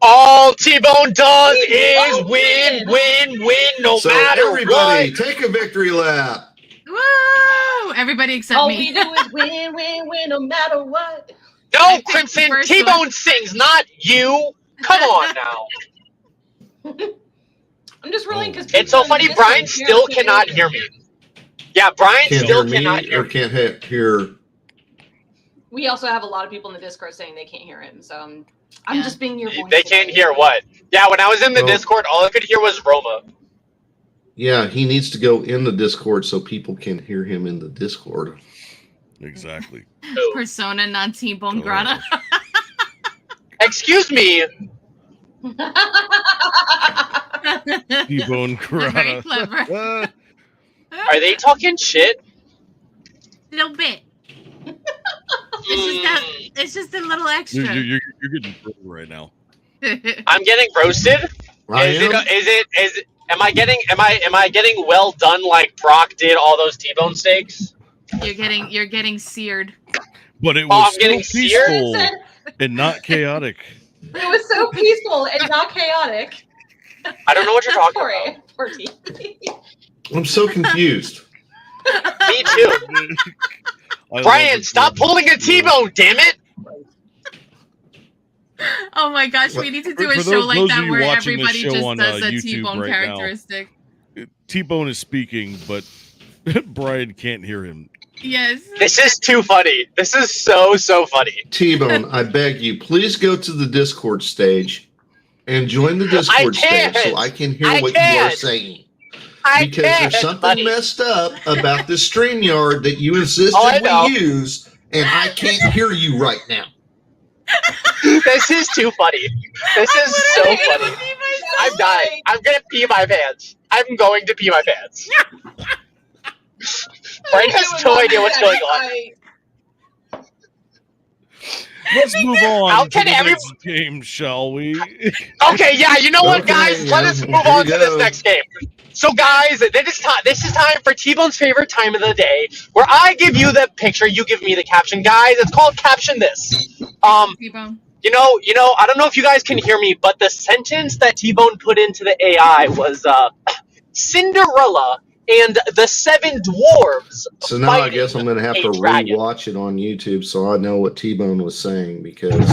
Speaker 6: All T-Bone does is win, no
Speaker 4: So
Speaker 6: matter
Speaker 4: everybody,
Speaker 6: what.
Speaker 4: take a victory lap.
Speaker 2: Woo! Everybody except
Speaker 3: All
Speaker 2: me.
Speaker 3: we do is win, no matter what.
Speaker 2: I
Speaker 6: No,
Speaker 2: picked the
Speaker 6: Crimson,
Speaker 2: first
Speaker 6: T-Bone
Speaker 2: one.
Speaker 6: sings, not you. Come on now.
Speaker 3: I'm just rolling because
Speaker 6: It's so funny. Brian still cannot hear me. Yeah, Brian
Speaker 4: Can't
Speaker 6: still
Speaker 4: hear
Speaker 6: cannot
Speaker 4: me
Speaker 6: hear
Speaker 4: or
Speaker 6: me.
Speaker 4: can't hear.
Speaker 3: We also have a lot of people in the Discord saying they can't hear him, so I'm
Speaker 2: Yeah.
Speaker 3: just being your voice.
Speaker 6: They can't
Speaker 3: today.
Speaker 6: hear what? Yeah, when I was in the
Speaker 4: Oh.
Speaker 6: Discord, all I could hear was Roma.
Speaker 4: Yeah, he needs to go in the Discord so people can hear him in the Discord.
Speaker 1: Exactly.
Speaker 6: Ooh.
Speaker 2: Persona, not T-Bone Grata.
Speaker 6: Excuse me.
Speaker 1: T-Bone
Speaker 2: Very
Speaker 1: Grata.
Speaker 2: clever.
Speaker 6: Are they talking shit?
Speaker 2: A little bit. It's just a little extra.
Speaker 1: You're getting trolled right now.
Speaker 6: I'm getting roasted. Am I getting well done like Brock did all those T-bone steaks?
Speaker 2: You're getting seared.
Speaker 1: But it
Speaker 6: Oh,
Speaker 1: was
Speaker 6: I'm
Speaker 1: so
Speaker 6: getting seared?
Speaker 1: peaceful and not chaotic.
Speaker 3: It was so peaceful and not chaotic.
Speaker 6: I don't know what you're talking about.
Speaker 3: Poor T.
Speaker 4: I'm so confused.
Speaker 6: Me too.
Speaker 1: I love
Speaker 6: Brian,
Speaker 1: it.
Speaker 6: stop pulling a T-bone, damn it!
Speaker 2: Oh my gosh, we need to do a
Speaker 1: For
Speaker 2: show
Speaker 1: those
Speaker 2: like
Speaker 1: of
Speaker 2: that
Speaker 1: you
Speaker 2: where
Speaker 1: watching this
Speaker 2: everybody
Speaker 1: show
Speaker 2: just
Speaker 1: on,
Speaker 2: does a
Speaker 1: YouTube
Speaker 2: T-Bone
Speaker 1: right now,
Speaker 2: characteristic.
Speaker 1: T-Bone is speaking, but Brian can't hear him.
Speaker 2: Yes.
Speaker 6: This is too funny. This is so funny.
Speaker 4: T-Bone, I beg you, please go to the Discord stage and join the Discord stage so I can hear what you are saying. Because there's something messed up about the StreamYard that you insisted we use, and I can't hear you right now.
Speaker 6: This is too funny. This is so funny. I'm dying. I'm gonna pee my pants. I'm going to pee my pants. Brian has no idea what's going on.
Speaker 1: Let's move on
Speaker 6: How
Speaker 1: to
Speaker 6: can
Speaker 1: the
Speaker 6: every-
Speaker 1: next game, shall we?
Speaker 6: Okay, yeah, you know what,
Speaker 4: Okay,
Speaker 6: guys? Let us
Speaker 4: yeah,
Speaker 6: move
Speaker 4: here
Speaker 6: on
Speaker 4: we
Speaker 6: to this
Speaker 4: go.
Speaker 6: next game. So, guys, this is time for T-Bone's favorite time of the day, where I give you the picture, you give me the caption. Guys, it's called Caption This.
Speaker 2: T-Bone.
Speaker 6: You know, I don't know if you guys can hear me, but the sentence that T-Bone put into the AI was, Cinderella and the Seven Dwarves.
Speaker 4: So now I guess
Speaker 6: fighting
Speaker 4: I'm going to have to
Speaker 6: a dragon.
Speaker 4: rewatch it on YouTube so I know what T-Bone was saying because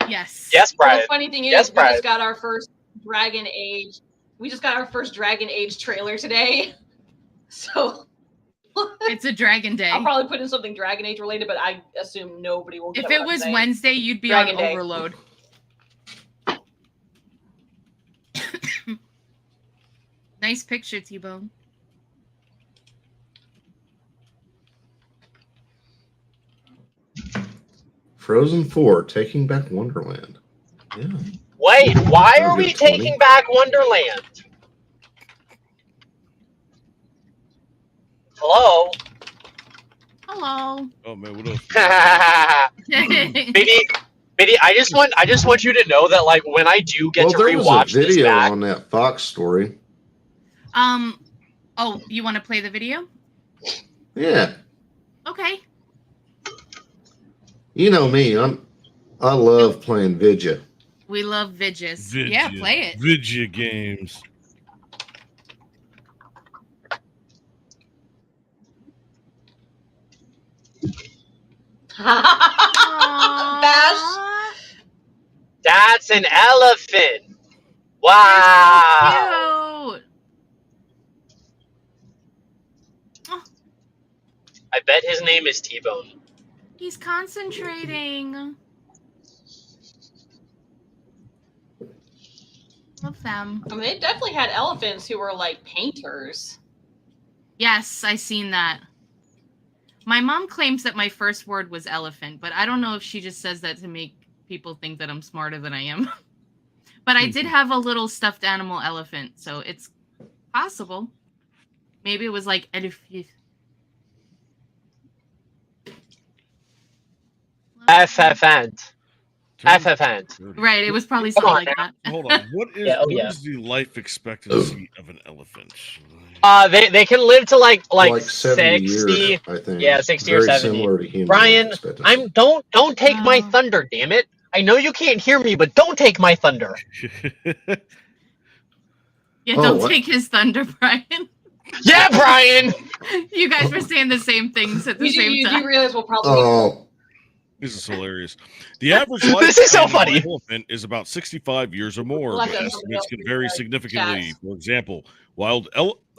Speaker 2: Yes.
Speaker 6: Yes,
Speaker 3: Well,
Speaker 6: Brian.
Speaker 3: the funny thing is,
Speaker 6: Yes,
Speaker 3: we
Speaker 6: Brian.
Speaker 3: just got our first Dragon Age. We just got our first Dragon Age trailer today. So
Speaker 2: It's a Dragon Day.
Speaker 3: I'll probably put in something Dragon Age related, but I assume nobody will get
Speaker 2: If
Speaker 3: what
Speaker 2: it
Speaker 3: I'm
Speaker 2: was
Speaker 3: saying.
Speaker 2: Wednesday, you'd be
Speaker 3: Dragon
Speaker 2: on
Speaker 3: Day.
Speaker 2: overload. Nice picture, T-Bone.
Speaker 4: Frozen 4, Taking Back Wonderland. Yeah.
Speaker 6: Wait, why
Speaker 4: That'll
Speaker 6: are we
Speaker 4: get 20.
Speaker 6: taking back Wonderland? Hello?
Speaker 2: Hello.
Speaker 1: Oh man, what else?
Speaker 6: Biddy, I just want you to know that like when I do get
Speaker 4: Well,
Speaker 6: to
Speaker 4: there was
Speaker 6: rewatch
Speaker 4: a
Speaker 6: this
Speaker 4: video
Speaker 6: back,
Speaker 4: on that Fox story.
Speaker 2: Oh, you want to play the video?
Speaker 4: Yeah.
Speaker 2: Okay.
Speaker 4: You know me, I love playing Vidya.
Speaker 2: We love Vidges. Yeah, play it.
Speaker 1: Vidya games.
Speaker 3: Bash.
Speaker 6: that's an elephant. Wow.
Speaker 2: Cute.
Speaker 6: I bet his name is T-Bone.
Speaker 2: He's concentrating. Love them.
Speaker 3: I mean, they definitely had elephants who were like painters.
Speaker 2: Yes, I seen that. My mom claims that my first word was elephant, but I don't know if she just says that to make people think that I'm smarter than I am. But I did have a little stuffed animal elephant, so it's possible. Maybe it was like elephant.
Speaker 6: Elephant. Elephant.
Speaker 2: Right, it was probably something like that.
Speaker 1: Hold on. What is,
Speaker 6: Yeah, oh,
Speaker 1: what
Speaker 6: yeah.
Speaker 1: is the life expectancy of an elephant?
Speaker 6: They can live to like
Speaker 4: 70
Speaker 6: 60.
Speaker 4: years, I think.
Speaker 6: Yeah, 60 or
Speaker 4: Very
Speaker 6: 70.
Speaker 4: similar to human
Speaker 6: Brian,
Speaker 4: life expectancy.
Speaker 6: don't take my
Speaker 2: Oh.
Speaker 6: thunder, damn it. I know you can't hear me, but don't take my thunder.
Speaker 2: Yeah,
Speaker 4: Oh,
Speaker 2: don't
Speaker 4: what?
Speaker 2: take his thunder, Brian.
Speaker 6: Yeah, Brian.
Speaker 2: You guys were saying the same things at the same
Speaker 3: You
Speaker 2: time.
Speaker 3: do realize we'll probably
Speaker 4: Oh,
Speaker 1: This is hilarious. The average
Speaker 6: This is so
Speaker 1: lifespan of
Speaker 6: funny.
Speaker 1: an elephant is about 65 years or more,
Speaker 3: We'll
Speaker 1: but
Speaker 3: have to-
Speaker 1: estimates can vary significantly.
Speaker 3: chats.
Speaker 1: For example, wild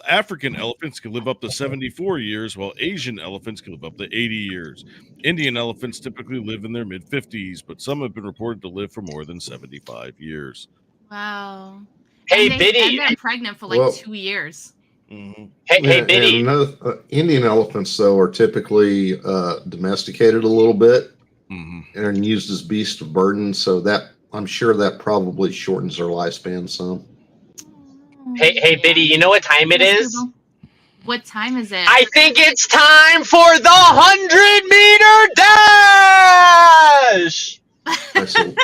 Speaker 1: African elephants can live up to 74 years, while Asian elephants can live up to 80 years. Indian elephants typically live in their mid-50s, but some have been reported to live for more than 75 years.
Speaker 2: Wow.
Speaker 6: Hey,
Speaker 2: and
Speaker 6: Biddy.
Speaker 2: they're pregnant for like
Speaker 4: Well-
Speaker 2: 2 years.
Speaker 1: Mm-hmm.
Speaker 6: Hey,
Speaker 4: And
Speaker 6: Biddy.
Speaker 4: another, Indian elephants, though, are typically domesticated a little bit
Speaker 1: Mm-hmm.
Speaker 4: and are used as beasts of burden. So that I'm sure that probably shortens their lifespan some.
Speaker 6: Hey, Biddy. You know what time it
Speaker 2: Yes,
Speaker 6: is?
Speaker 2: Google. What time is it?
Speaker 6: I think it's time for the 100-meter dash.
Speaker 4: I said,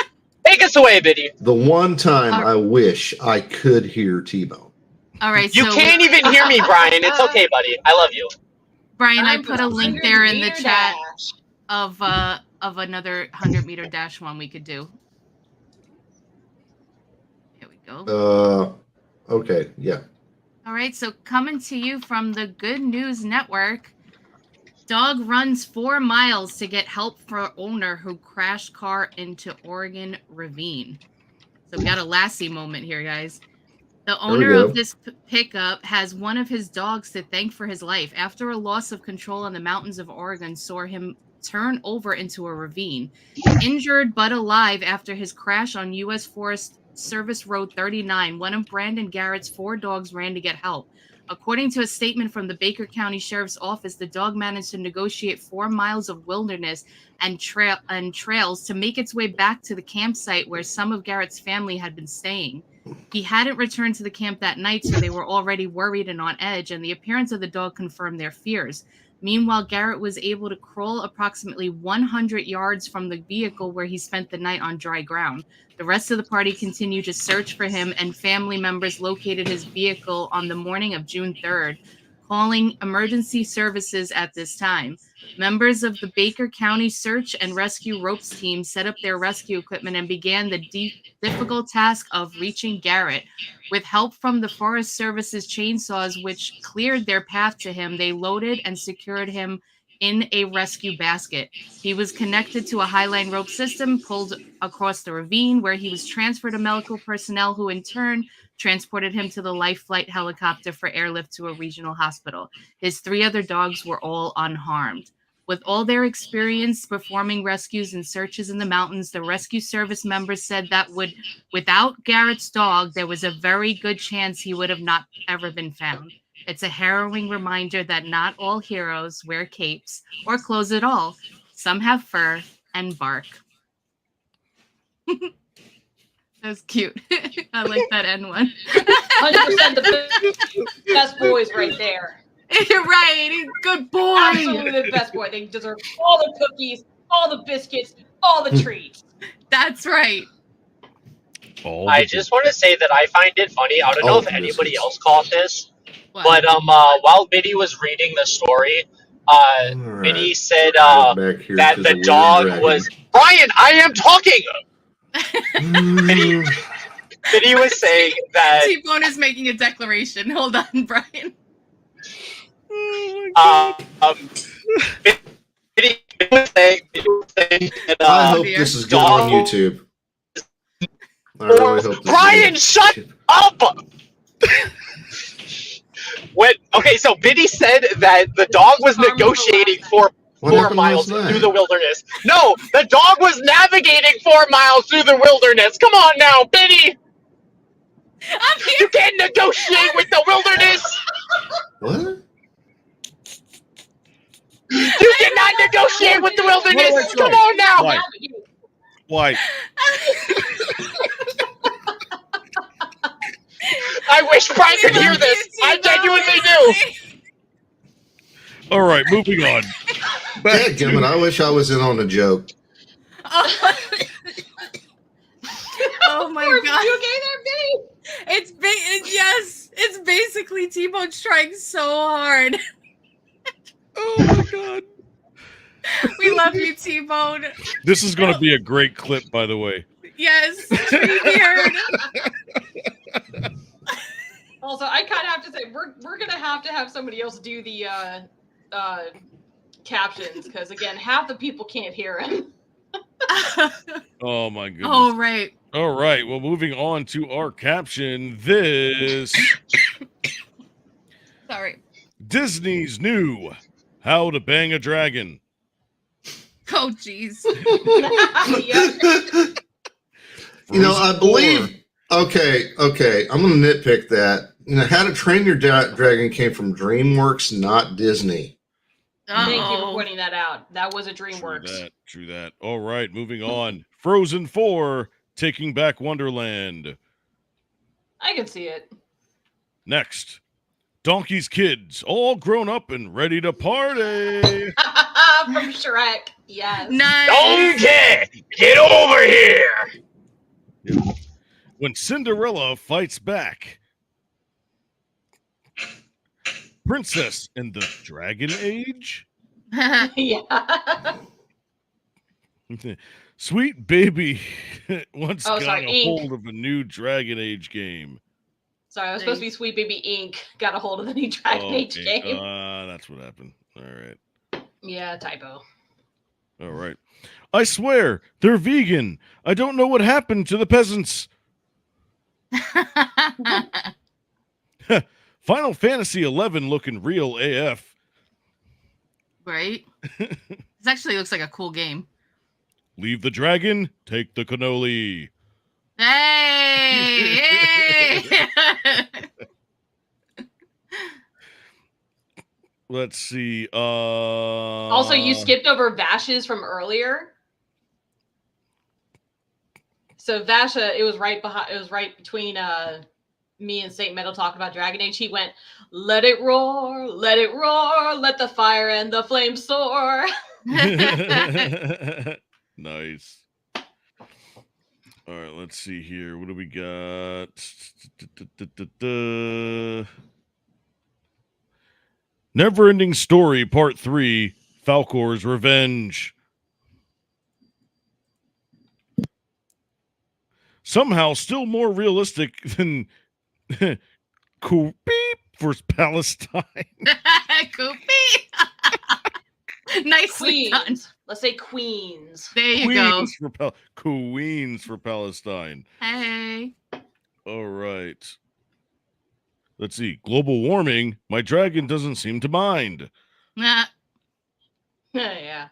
Speaker 6: Take us away, Biddy.
Speaker 4: the one time I wish I could hear T-Bone.
Speaker 2: All right,
Speaker 6: You
Speaker 2: so
Speaker 6: can't even hear me, Brian. It's okay, buddy. I love you.
Speaker 2: Brian, I
Speaker 3: Time for
Speaker 2: put a
Speaker 3: the
Speaker 2: link there in the
Speaker 3: 100-meter
Speaker 2: chat
Speaker 3: dash.
Speaker 2: of another 100-meter dash one we could do. Here we go.
Speaker 4: Okay, yeah.
Speaker 2: All right, so coming to you from the Good News Network, dog runs 4 miles to get help for owner who crashed car into Oregon ravine. So we got a Lassie moment here, guys. The
Speaker 4: There we
Speaker 2: owner
Speaker 4: go.
Speaker 2: of this pickup has one of his dogs to thank for his life. After a loss of control in the mountains of Oregon saw him turn over into a ravine. Injured but alive after his crash on U.S. Forest Service Road 39, one of Brandon Garrett's 4 dogs ran to get help. According to a statement from the Baker County Sheriff's Office, the dog managed to negotiate 4 miles of wilderness and trails to make its way back to the campsite where some of Garrett's family had been staying. He hadn't returned to the camp that night, so they were already worried and on edge, and the appearance of the dog confirmed their fears. Meanwhile, Garrett was able to crawl approximately 100 yards from the vehicle where he spent the night on dry ground. The rest of the party continued to search for him, and family members located his vehicle on the morning of June 3rd, calling emergency services at this time. Members of the Baker County Search and Rescue Ropes team set up their rescue equipment and began the difficult task of reaching Garrett. With help from the Forest Service's chainsaws, which cleared their path to him, they loaded and secured him in a rescue basket. He was connected to a highline rope system, pulled across the ravine, where he was transferred to medical personnel, who in turn transported him to the Life Flight helicopter for airlift to a regional hospital. His 3 other dogs were all unharmed. With all their experience performing rescues and searches in the mountains, the rescue service members said that without Garrett's dog, there was a very good chance he would have not ever been found. It's a harrowing reminder that not all heroes wear capes or clothes at all. Some have fur and bark. That's cute. I like that end one.
Speaker 3: 100% the best boys right there.
Speaker 2: You're right. Good boy.
Speaker 3: Absolutely the best boy. They deserve all the cookies, all the biscuits, all the treats.
Speaker 2: That's right.
Speaker 6: I just want to say that I find it funny. I don't know
Speaker 4: Oh,
Speaker 6: if anybody
Speaker 4: biscuits.
Speaker 6: else caught this,
Speaker 2: What?
Speaker 6: but while Biddy was reading the story,
Speaker 4: All
Speaker 6: Biddy
Speaker 4: right.
Speaker 6: said
Speaker 4: Get back here
Speaker 6: that
Speaker 4: 'cause
Speaker 6: the
Speaker 4: of weird
Speaker 6: dog
Speaker 4: dragging.
Speaker 6: was Brian. I am talking.
Speaker 4: Mm,
Speaker 6: Biddy was saying that
Speaker 2: T-Bone is making a declaration. Hold on, Brian.
Speaker 6: Biddy was saying that,
Speaker 4: I hope
Speaker 2: dear.
Speaker 4: this is good on
Speaker 6: Dog-
Speaker 4: YouTube. I really hope this
Speaker 6: Brian,
Speaker 4: is
Speaker 6: shut up! Okay, so Biddy said that the dog was negotiating for
Speaker 4: What
Speaker 6: 4
Speaker 4: happened
Speaker 6: miles
Speaker 4: last night?
Speaker 6: through the wilderness. No, the dog was navigating 4 miles through the wilderness. Come on now, Biddy!
Speaker 2: I'm here.
Speaker 6: You can't negotiate with the wilderness!
Speaker 4: What?
Speaker 6: You cannot negotiate with the wilderness!
Speaker 1: Wait.
Speaker 6: Come on now!
Speaker 1: Why? Why?
Speaker 6: I wish Brian could hear this. I genuinely do.
Speaker 1: All right, moving on.
Speaker 4: Dadgummit, I wish I was in on the joke.
Speaker 2: Oh my
Speaker 3: You
Speaker 2: god.
Speaker 3: okay there, Biddy?
Speaker 2: Yes, it's basically T-Bone trying so hard.
Speaker 1: Oh my god.
Speaker 2: We love you, T-Bone.
Speaker 1: This is going to be a great clip, by the way.
Speaker 2: Yes, weird.
Speaker 3: Also, I kind of have to say we're gonna have to have somebody else do the captions because again, half the people can't hear him.
Speaker 1: Oh my goodness.
Speaker 2: Oh, right.
Speaker 1: All right. Well, moving on to our caption. This
Speaker 2: Sorry.
Speaker 1: Disney's new How to Bang a Dragon.
Speaker 2: Oh, jeez.
Speaker 3: Yep.
Speaker 4: You know, I
Speaker 1: Frozen
Speaker 4: believe. Okay. I'm going to nitpick that. You know, How to Train Your Dragon came from DreamWorks, not Disney.
Speaker 3: Thank you for
Speaker 2: Uh-oh.
Speaker 3: pointing that out. That was a
Speaker 1: True
Speaker 3: DreamWorks.
Speaker 1: True that. All right. Moving on. Frozen 4 Taking Back Wonderland.
Speaker 3: I can see it.
Speaker 1: Next. Donkey's Kids, all grown up and ready to party.
Speaker 3: From Shrek. Yes.
Speaker 2: Nice.
Speaker 6: Donkey, get over here.
Speaker 1: When Cinderella fights back. Princess in the Dragon Age.
Speaker 3: Yeah.
Speaker 1: Sweet Baby once
Speaker 3: Oh,
Speaker 1: got
Speaker 3: sorry,
Speaker 1: a
Speaker 3: Ink.
Speaker 1: hold of a new Dragon Age game.
Speaker 3: Sorry, I was supposed to be Sweet Baby Inc. Got a hold of the new Dragon Age
Speaker 1: Okay,
Speaker 3: game.
Speaker 1: that's what happened. All right.
Speaker 3: Yeah, typo.
Speaker 1: All right. I swear, they're vegan. I don't know what happened to the peasants. Final Fantasy 11 looking real AF.
Speaker 2: Right? This actually looks like a cool game.
Speaker 1: Leave the dragon, take the cannoli.
Speaker 2: Hey! Hey!
Speaker 1: Let's see.
Speaker 3: Also, you skipped over Vash's from earlier. So Vasha, it was right behind. It was right between me and Saint Metal talking about Dragon Age. He went, "Let it roar, let the fire and the flames soar."
Speaker 1: Nice. All right, let's see here. What do we got? Never-ending Story Part 3, Falcor's Revenge. Somehow still more realistic than Cool Beep for Palestine.
Speaker 2: Koopy. Nicely done.
Speaker 3: Queens. Let's say Queens.
Speaker 2: There you go.
Speaker 1: Queens for Palestine.
Speaker 2: Hey.
Speaker 1: All right. Let's see. Global warming. My dragon doesn't seem to mind.
Speaker 2: Nah.
Speaker 3: Yeah.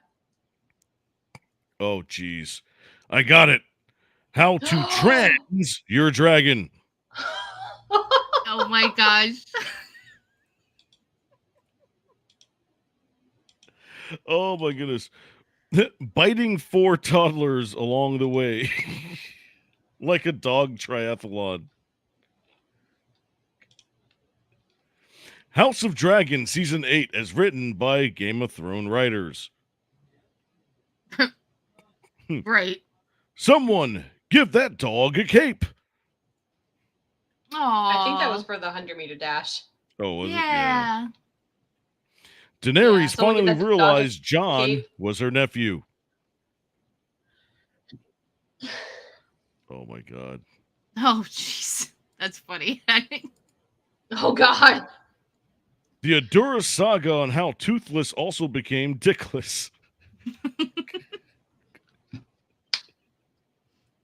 Speaker 1: Oh, geez. I got it. How to trans your dragon.
Speaker 2: Oh my gosh.
Speaker 1: Oh, my goodness. Biting 4 toddlers along the way. Like a dog triathlon. House of Dragon Season 8 as written by Game of Thrones writers.
Speaker 2: Right.
Speaker 1: Someone give that dog a cape.
Speaker 2: Aww.
Speaker 3: I think that was for the 100-meter dash.
Speaker 1: Oh, was it?
Speaker 2: Yeah.
Speaker 1: Daenerys
Speaker 3: Yeah, someone
Speaker 1: finally
Speaker 3: get that dog a
Speaker 1: realized Jon
Speaker 3: cape.
Speaker 1: was her nephew. Oh my god.
Speaker 2: Oh, jeez. That's funny.
Speaker 3: Oh God.
Speaker 1: The Adura saga on how Toothless also became Dickless.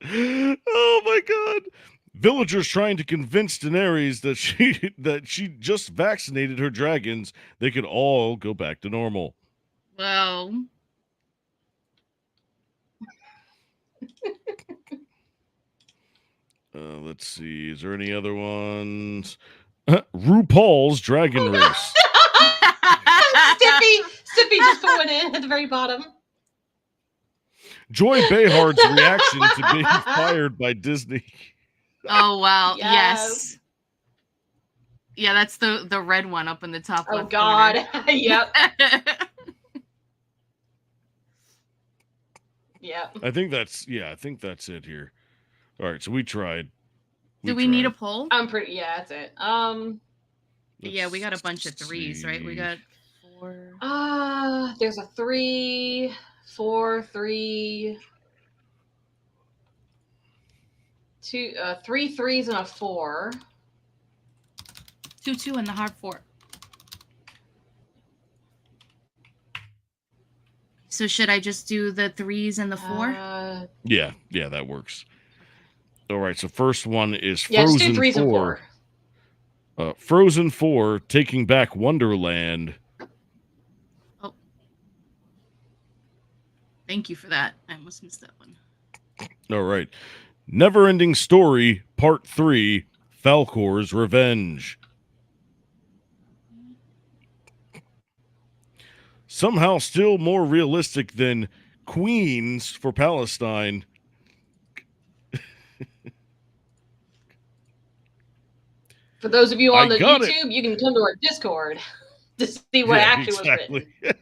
Speaker 1: Oh my god. Villagers trying to convince Daenerys that she just vaccinated her dragons. They could all go back to normal.
Speaker 2: Well.
Speaker 1: Let's see. Is there any other ones? RuPaul's Dragon Race.
Speaker 3: Stippy just put one in at the very bottom.
Speaker 1: Joy Behard's reaction to being fired by Disney.
Speaker 2: Oh wow.
Speaker 3: Yes.
Speaker 2: Yes. Yeah, that's the red one up in the top
Speaker 3: Oh
Speaker 2: left
Speaker 3: God.
Speaker 2: corner.
Speaker 3: Yep. Yep.
Speaker 1: I think that's it here. All right, so we tried.
Speaker 2: Do we need a poll?
Speaker 3: I'm pretty. Yeah, that's it.
Speaker 2: Yeah, we got a bunch of threes, right? We got 4.
Speaker 3: There's a 3, 4, 3, 2, 3 threes and a 4.
Speaker 2: 2, 2, and the hard 4. So should I just do the 3s and the 4?
Speaker 1: Yeah, that works. All right, so first one is
Speaker 3: Yeah, just do
Speaker 1: Frozen
Speaker 3: 3s and
Speaker 1: 4.
Speaker 3: 4.
Speaker 1: Frozen 4, Taking Back Wonderland.
Speaker 2: Oh. Thank you for that. I almost missed that one.
Speaker 1: All right. Neverending Story, Part 3, Falcor's Revenge. Somehow still more realistic than Queens for Palestine.
Speaker 3: For those of you on
Speaker 1: I
Speaker 3: the
Speaker 1: got
Speaker 3: YouTube, you can come to our Discord to see what
Speaker 1: Yeah,
Speaker 3: actually
Speaker 1: exactly.
Speaker 3: was written.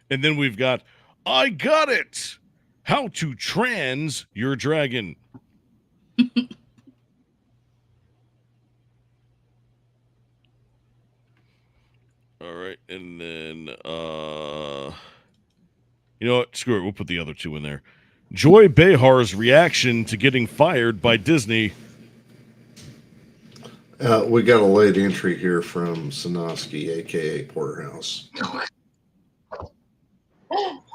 Speaker 1: And then we've got I Got It! How to Trans Your Dragon. All right, and then you know what? Screw it. We'll put the other two in there. Joy Behar's reaction to getting fired by Disney.
Speaker 4: We got a late entry here from Sanoski, aka Porterhouse.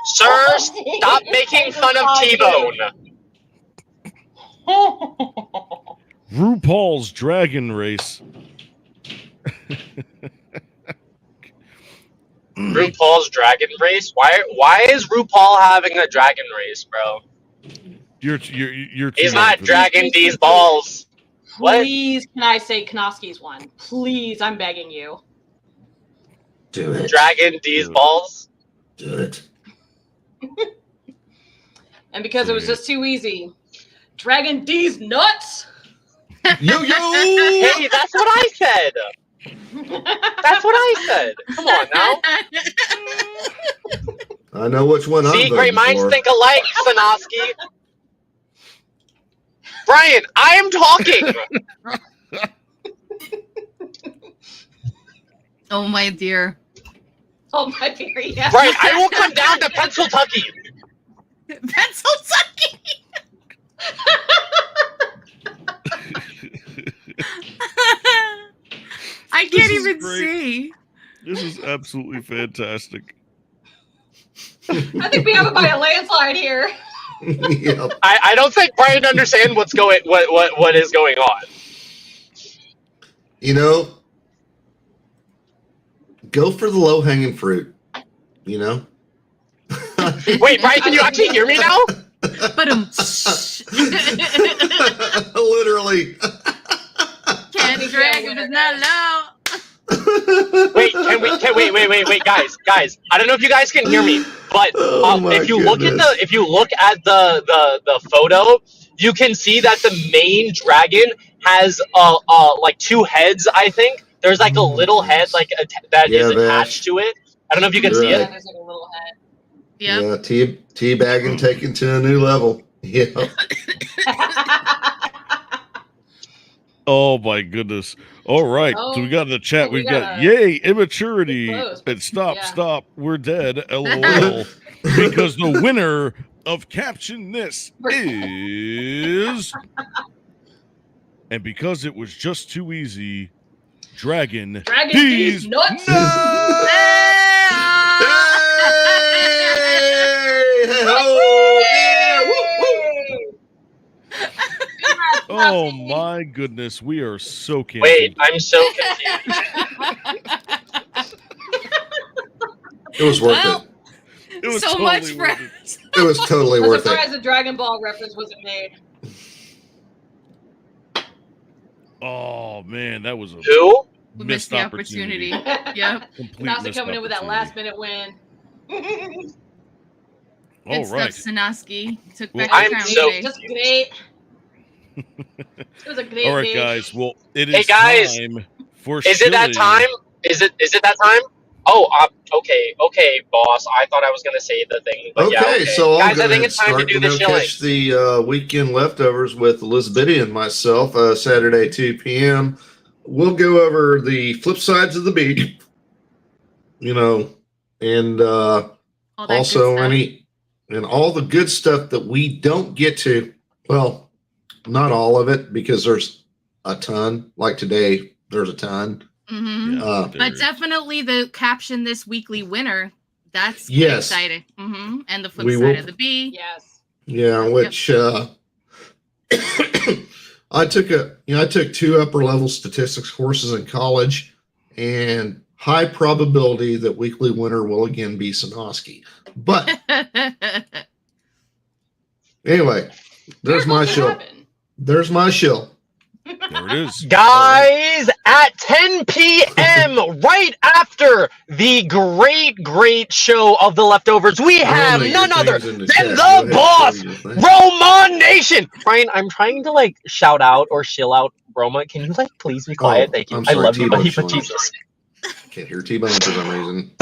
Speaker 6: Sir, stop making fun of T-Bone.
Speaker 1: RuPaul's Dragon Race.
Speaker 6: RuPaul's Dragon Race? Why is RuPaul having a dragon race, bro?
Speaker 1: You're too
Speaker 6: He's
Speaker 1: young
Speaker 6: not
Speaker 1: for
Speaker 6: dragging these balls. What?
Speaker 3: Please, can I say Knoski's one? Please, I'm begging you.
Speaker 4: Do it.
Speaker 6: Dragging these balls?
Speaker 4: Do it.
Speaker 3: And because it was just too easy, Dragon D's nuts.
Speaker 4: Yo!
Speaker 6: Hey, that's what I said. That's what I said. Come on now.
Speaker 4: I know which one I'm
Speaker 6: See,
Speaker 4: voting
Speaker 6: great minds
Speaker 4: for.
Speaker 6: think alike, Sanoski. Brian, I am talking.
Speaker 2: Oh my dear.
Speaker 3: Oh my dear, yeah.
Speaker 6: Brian, I will come down to Pennsyltucky.
Speaker 2: Pencil sucking. I
Speaker 1: This
Speaker 2: can't
Speaker 1: is
Speaker 2: even
Speaker 1: great.
Speaker 2: see.
Speaker 1: This is absolutely fantastic.
Speaker 3: I think we have it by a landslide here.
Speaker 4: Yep.
Speaker 6: I don't think Brian understands what is going on.
Speaker 4: You know, go for the low hanging fruit. You know.
Speaker 6: Wait, Brian, can you actually hear me now?
Speaker 2: But
Speaker 4: Literally.
Speaker 2: can't drag if it's not low.
Speaker 6: Wait, wait, guys, I don't know if you guys can hear me, but
Speaker 4: Oh my
Speaker 6: if you look at the photo, you can see that the main dragon has like two heads. I think there's like a little head that is attached to it. I don't know if you can see
Speaker 3: Yeah,
Speaker 6: it.
Speaker 3: there's like a little head.
Speaker 2: Yep.
Speaker 4: Yeah, teabagging taken to a new level. Yeah.
Speaker 1: Oh my goodness. All right. So we got in the chat.
Speaker 3: Oh, we
Speaker 1: We've got
Speaker 3: gotta
Speaker 1: yay, immaturity.
Speaker 3: get close.
Speaker 1: And stop,
Speaker 3: Yeah.
Speaker 1: stop. We're dead. LOL. Because the winner of Caption This is. And because it was just too easy, Dragon
Speaker 3: D's nuts.
Speaker 1: Oh my goodness. We are so canceled.
Speaker 6: Wait, I'm so confused.
Speaker 4: It was worth
Speaker 2: Well,
Speaker 1: It was
Speaker 2: so
Speaker 1: totally
Speaker 2: much for
Speaker 1: worth it.
Speaker 4: it. It was totally
Speaker 3: I'm
Speaker 4: worth
Speaker 3: surprised
Speaker 4: it.
Speaker 3: the Dragon Ball reference wasn't made.
Speaker 1: Oh man, that was a
Speaker 6: Who?
Speaker 2: we
Speaker 1: missed
Speaker 2: missed the
Speaker 1: opportunity.
Speaker 2: opportunity. Yep.
Speaker 1: Complete
Speaker 3: Nasa
Speaker 1: missed
Speaker 3: coming in with that
Speaker 1: opportunity.
Speaker 3: last minute win.
Speaker 1: All
Speaker 2: Good
Speaker 1: right.
Speaker 2: stuff, Sanoski. Took
Speaker 1: Well,
Speaker 2: back the
Speaker 6: I'm
Speaker 2: crown
Speaker 6: so
Speaker 2: today.
Speaker 3: Just great. It was a great
Speaker 1: All right,
Speaker 3: day.
Speaker 1: guys. Well, it
Speaker 6: Hey,
Speaker 1: is
Speaker 6: guys.
Speaker 1: time for
Speaker 6: Is it that
Speaker 1: shilling.
Speaker 6: time? Is it that time? Oh, okay, boss. I thought I was gonna say the thing, but
Speaker 4: Okay,
Speaker 6: yeah, okay.
Speaker 4: so I'll
Speaker 6: Guys,
Speaker 4: go
Speaker 6: I
Speaker 4: ahead
Speaker 6: think
Speaker 4: and
Speaker 6: it's time to
Speaker 4: start.
Speaker 6: do
Speaker 4: You
Speaker 6: the
Speaker 4: know,
Speaker 6: shilling.
Speaker 4: catch the weekend leftovers with Elizabethan and myself Saturday 2 p.m. We'll go over the flip sides of the beat, you know, and
Speaker 2: All that
Speaker 4: also
Speaker 2: good stuff.
Speaker 4: all the good stuff that we don't get to. Well, not all of it because there's a ton. Like today, there's a ton.
Speaker 2: Mhm.
Speaker 1: Yeah,
Speaker 2: But
Speaker 1: there-
Speaker 2: definitely the Caption This weekly winner. That's
Speaker 4: Yes.
Speaker 2: exciting. And the flip
Speaker 4: We
Speaker 2: side
Speaker 4: will-
Speaker 2: of the B.
Speaker 3: Yes.
Speaker 4: Yeah, which I took 2 upper level statistics courses in college, and high probability that weekly winner will again be Sanoski. But anyway, there's my show. There's my show.
Speaker 1: There it is.
Speaker 6: Guys, at 10 p.m., right after the great show of The Leftovers, we have none other than the boss, Roma Nation. Brian, I'm trying to like shout out or shill out Roma. Can you like please be quiet? Thank you.
Speaker 4: I'm sorry,
Speaker 6: I love you, buddy,
Speaker 4: T-Bone
Speaker 6: but Jesus.
Speaker 4: Can't hear T-Bone for some reason.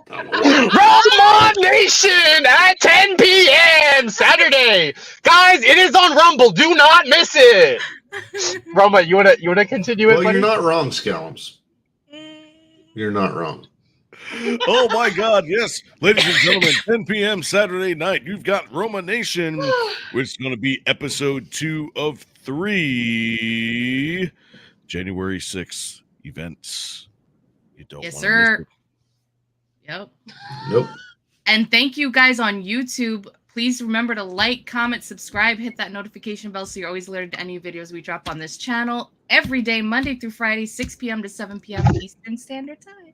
Speaker 6: Roma Nation at 10 p.m. Saturday. Guys, it is on Rumble. Do not miss it. Roma, you wanna continue it?
Speaker 4: Well,
Speaker 6: buddy?
Speaker 4: you're not wrong, Scallums. You're not wrong.
Speaker 1: Oh my God, yes. Ladies and gentlemen, 10 p.m. Saturday night, you've got Roma Nation, which is going to be episode 2 of 3 January 6th events. You don't
Speaker 2: Yes,
Speaker 1: want to miss
Speaker 2: sir.
Speaker 1: it.
Speaker 2: Yep.
Speaker 4: Nope.
Speaker 2: And thank you guys on YouTube. Please remember to like, comment, subscribe, hit that notification bell so you're always alerted to any videos we drop on this channel every day, Monday through Friday, 6 p.m. to 7 p.m. Eastern Standard Time.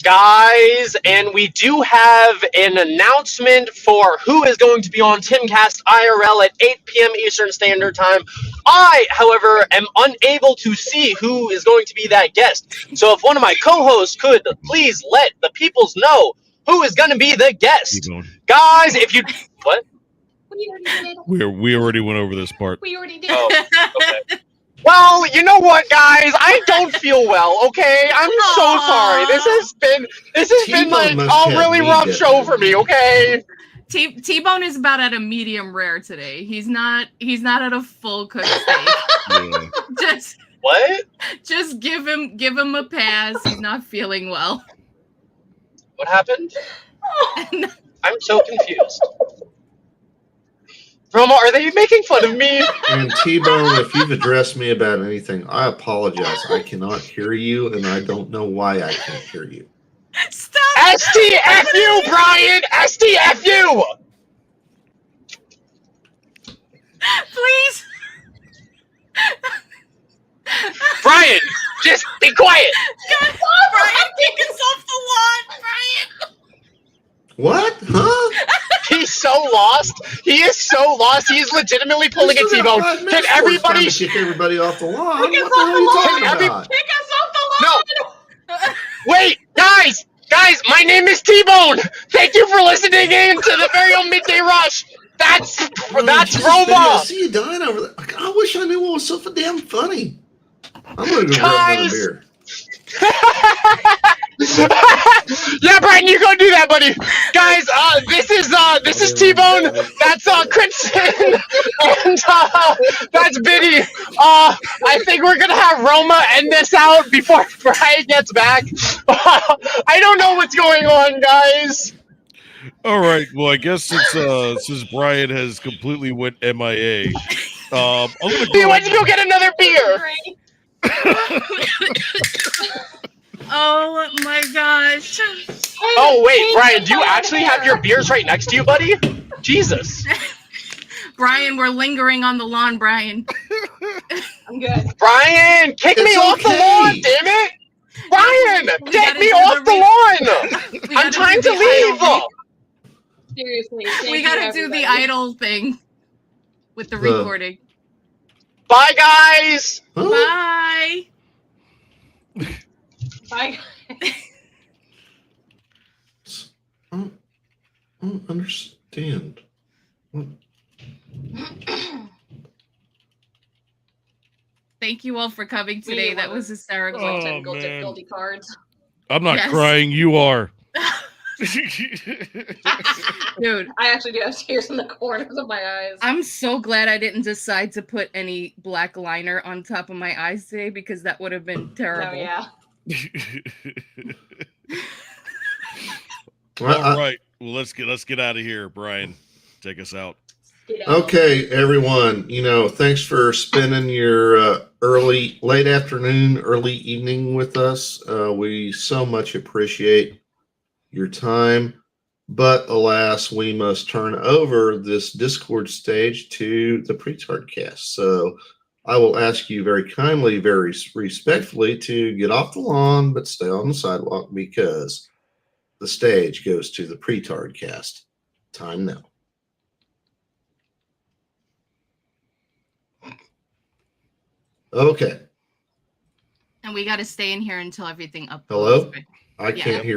Speaker 6: Guys, and we do have an announcement for who is going to be on Timcast IRL at 8 p.m. Eastern Standard Time. I, however, am unable to see who is going to be that guest. So if one of my co-hosts could please let the peoples know who is going to be the guest.
Speaker 1: Keep going.
Speaker 6: Guys, if you... What?
Speaker 3: We already did.
Speaker 1: We already went over this part.
Speaker 3: We already did.
Speaker 6: Oh, okay. Well, you know what, guys? I don't feel well. Okay, I'm so sorry. This has been like a really rough show for me. Okay.
Speaker 2: T-Bone is about at a medium rare today. He's not at a full cooked steak.
Speaker 1: Yeah.
Speaker 2: Just give him a pass. He's not feeling well.
Speaker 6: What happened? I'm so confused. Roma, are they making fun of me?
Speaker 4: And T-Bone, if you've addressed me about anything, I apologize. I cannot hear you, and I don't know why I can't hear you.
Speaker 2: Stop.
Speaker 6: STFU, Brian! STFU!
Speaker 2: Please.
Speaker 6: Brian, just be quiet.
Speaker 2: God, Brian, take us off the lawn, Brian.
Speaker 4: What? Huh?
Speaker 6: He's so lost. He is so lost. He is legitimately pulling a T-Bone. Can everybody
Speaker 4: kick everybody off the lawn?
Speaker 3: Kick
Speaker 4: What
Speaker 3: us
Speaker 4: the hell
Speaker 3: off
Speaker 4: are you
Speaker 3: the
Speaker 4: talking
Speaker 6: lawn.
Speaker 4: about?
Speaker 3: Kick us off the lawn.
Speaker 6: No. Wait, guys, my name is T-Bone. Thank you for listening in to the very own Midday Rush. That's Roma.
Speaker 4: I see you dying over there. I wish I knew what was so damn funny. I'm gonna go grab another beer.
Speaker 6: Yeah, Brian, you go do that, buddy. Guys, this is T-Bone. That's Crimson, and that's Biddy. I think we're gonna have Roma end this out before Brian gets back. I don't know what's going on, guys.
Speaker 1: All right. Well, I guess since Brian has completely went MIA, I'm gonna
Speaker 6: He went to go get another beer.
Speaker 2: Oh my gosh.
Speaker 6: Oh wait, Brian, do you actually have your beers right next to you, buddy? Jesus.
Speaker 2: Brian, we're lingering on the lawn, Brian.
Speaker 3: I'm good.
Speaker 6: Brian, kick me off the lawn, damn it! Brian, get me off the lawn! I'm trying to leave!
Speaker 3: Seriously.
Speaker 2: We gotta do the idol thing with the recording.
Speaker 6: Bye, guys!
Speaker 2: Bye!
Speaker 3: Bye.
Speaker 4: I don't understand. What?
Speaker 2: Thank you all for coming today. That was hysterical.
Speaker 1: Oh,
Speaker 3: Technical
Speaker 1: man.
Speaker 3: difficulty cards.
Speaker 1: I'm not
Speaker 2: Yes.
Speaker 1: crying. You are.
Speaker 2: Dude,
Speaker 3: I actually do have tears in the corners of my eyes.
Speaker 2: I'm so glad I didn't decide to put any black liner on top of my eyes today because that would have been terrible.
Speaker 3: Oh yeah.
Speaker 1: All right. Well, let's get out of here, Brian. Take us out.
Speaker 4: Okay, everyone. Thanks for spending your late afternoon, early evening with us. We so much appreciate your time. But alas, we must turn over this Discord stage to the Pretard cast. So I will ask you very kindly, very respectfully to get off the lawn, but stay on the sidewalk because the stage goes to the Pretard cast. Time now. Okay.
Speaker 2: And we got to stay in here until everything uploads.
Speaker 4: Hello?
Speaker 2: but-
Speaker 4: I
Speaker 2: Yeah.
Speaker 4: can't hear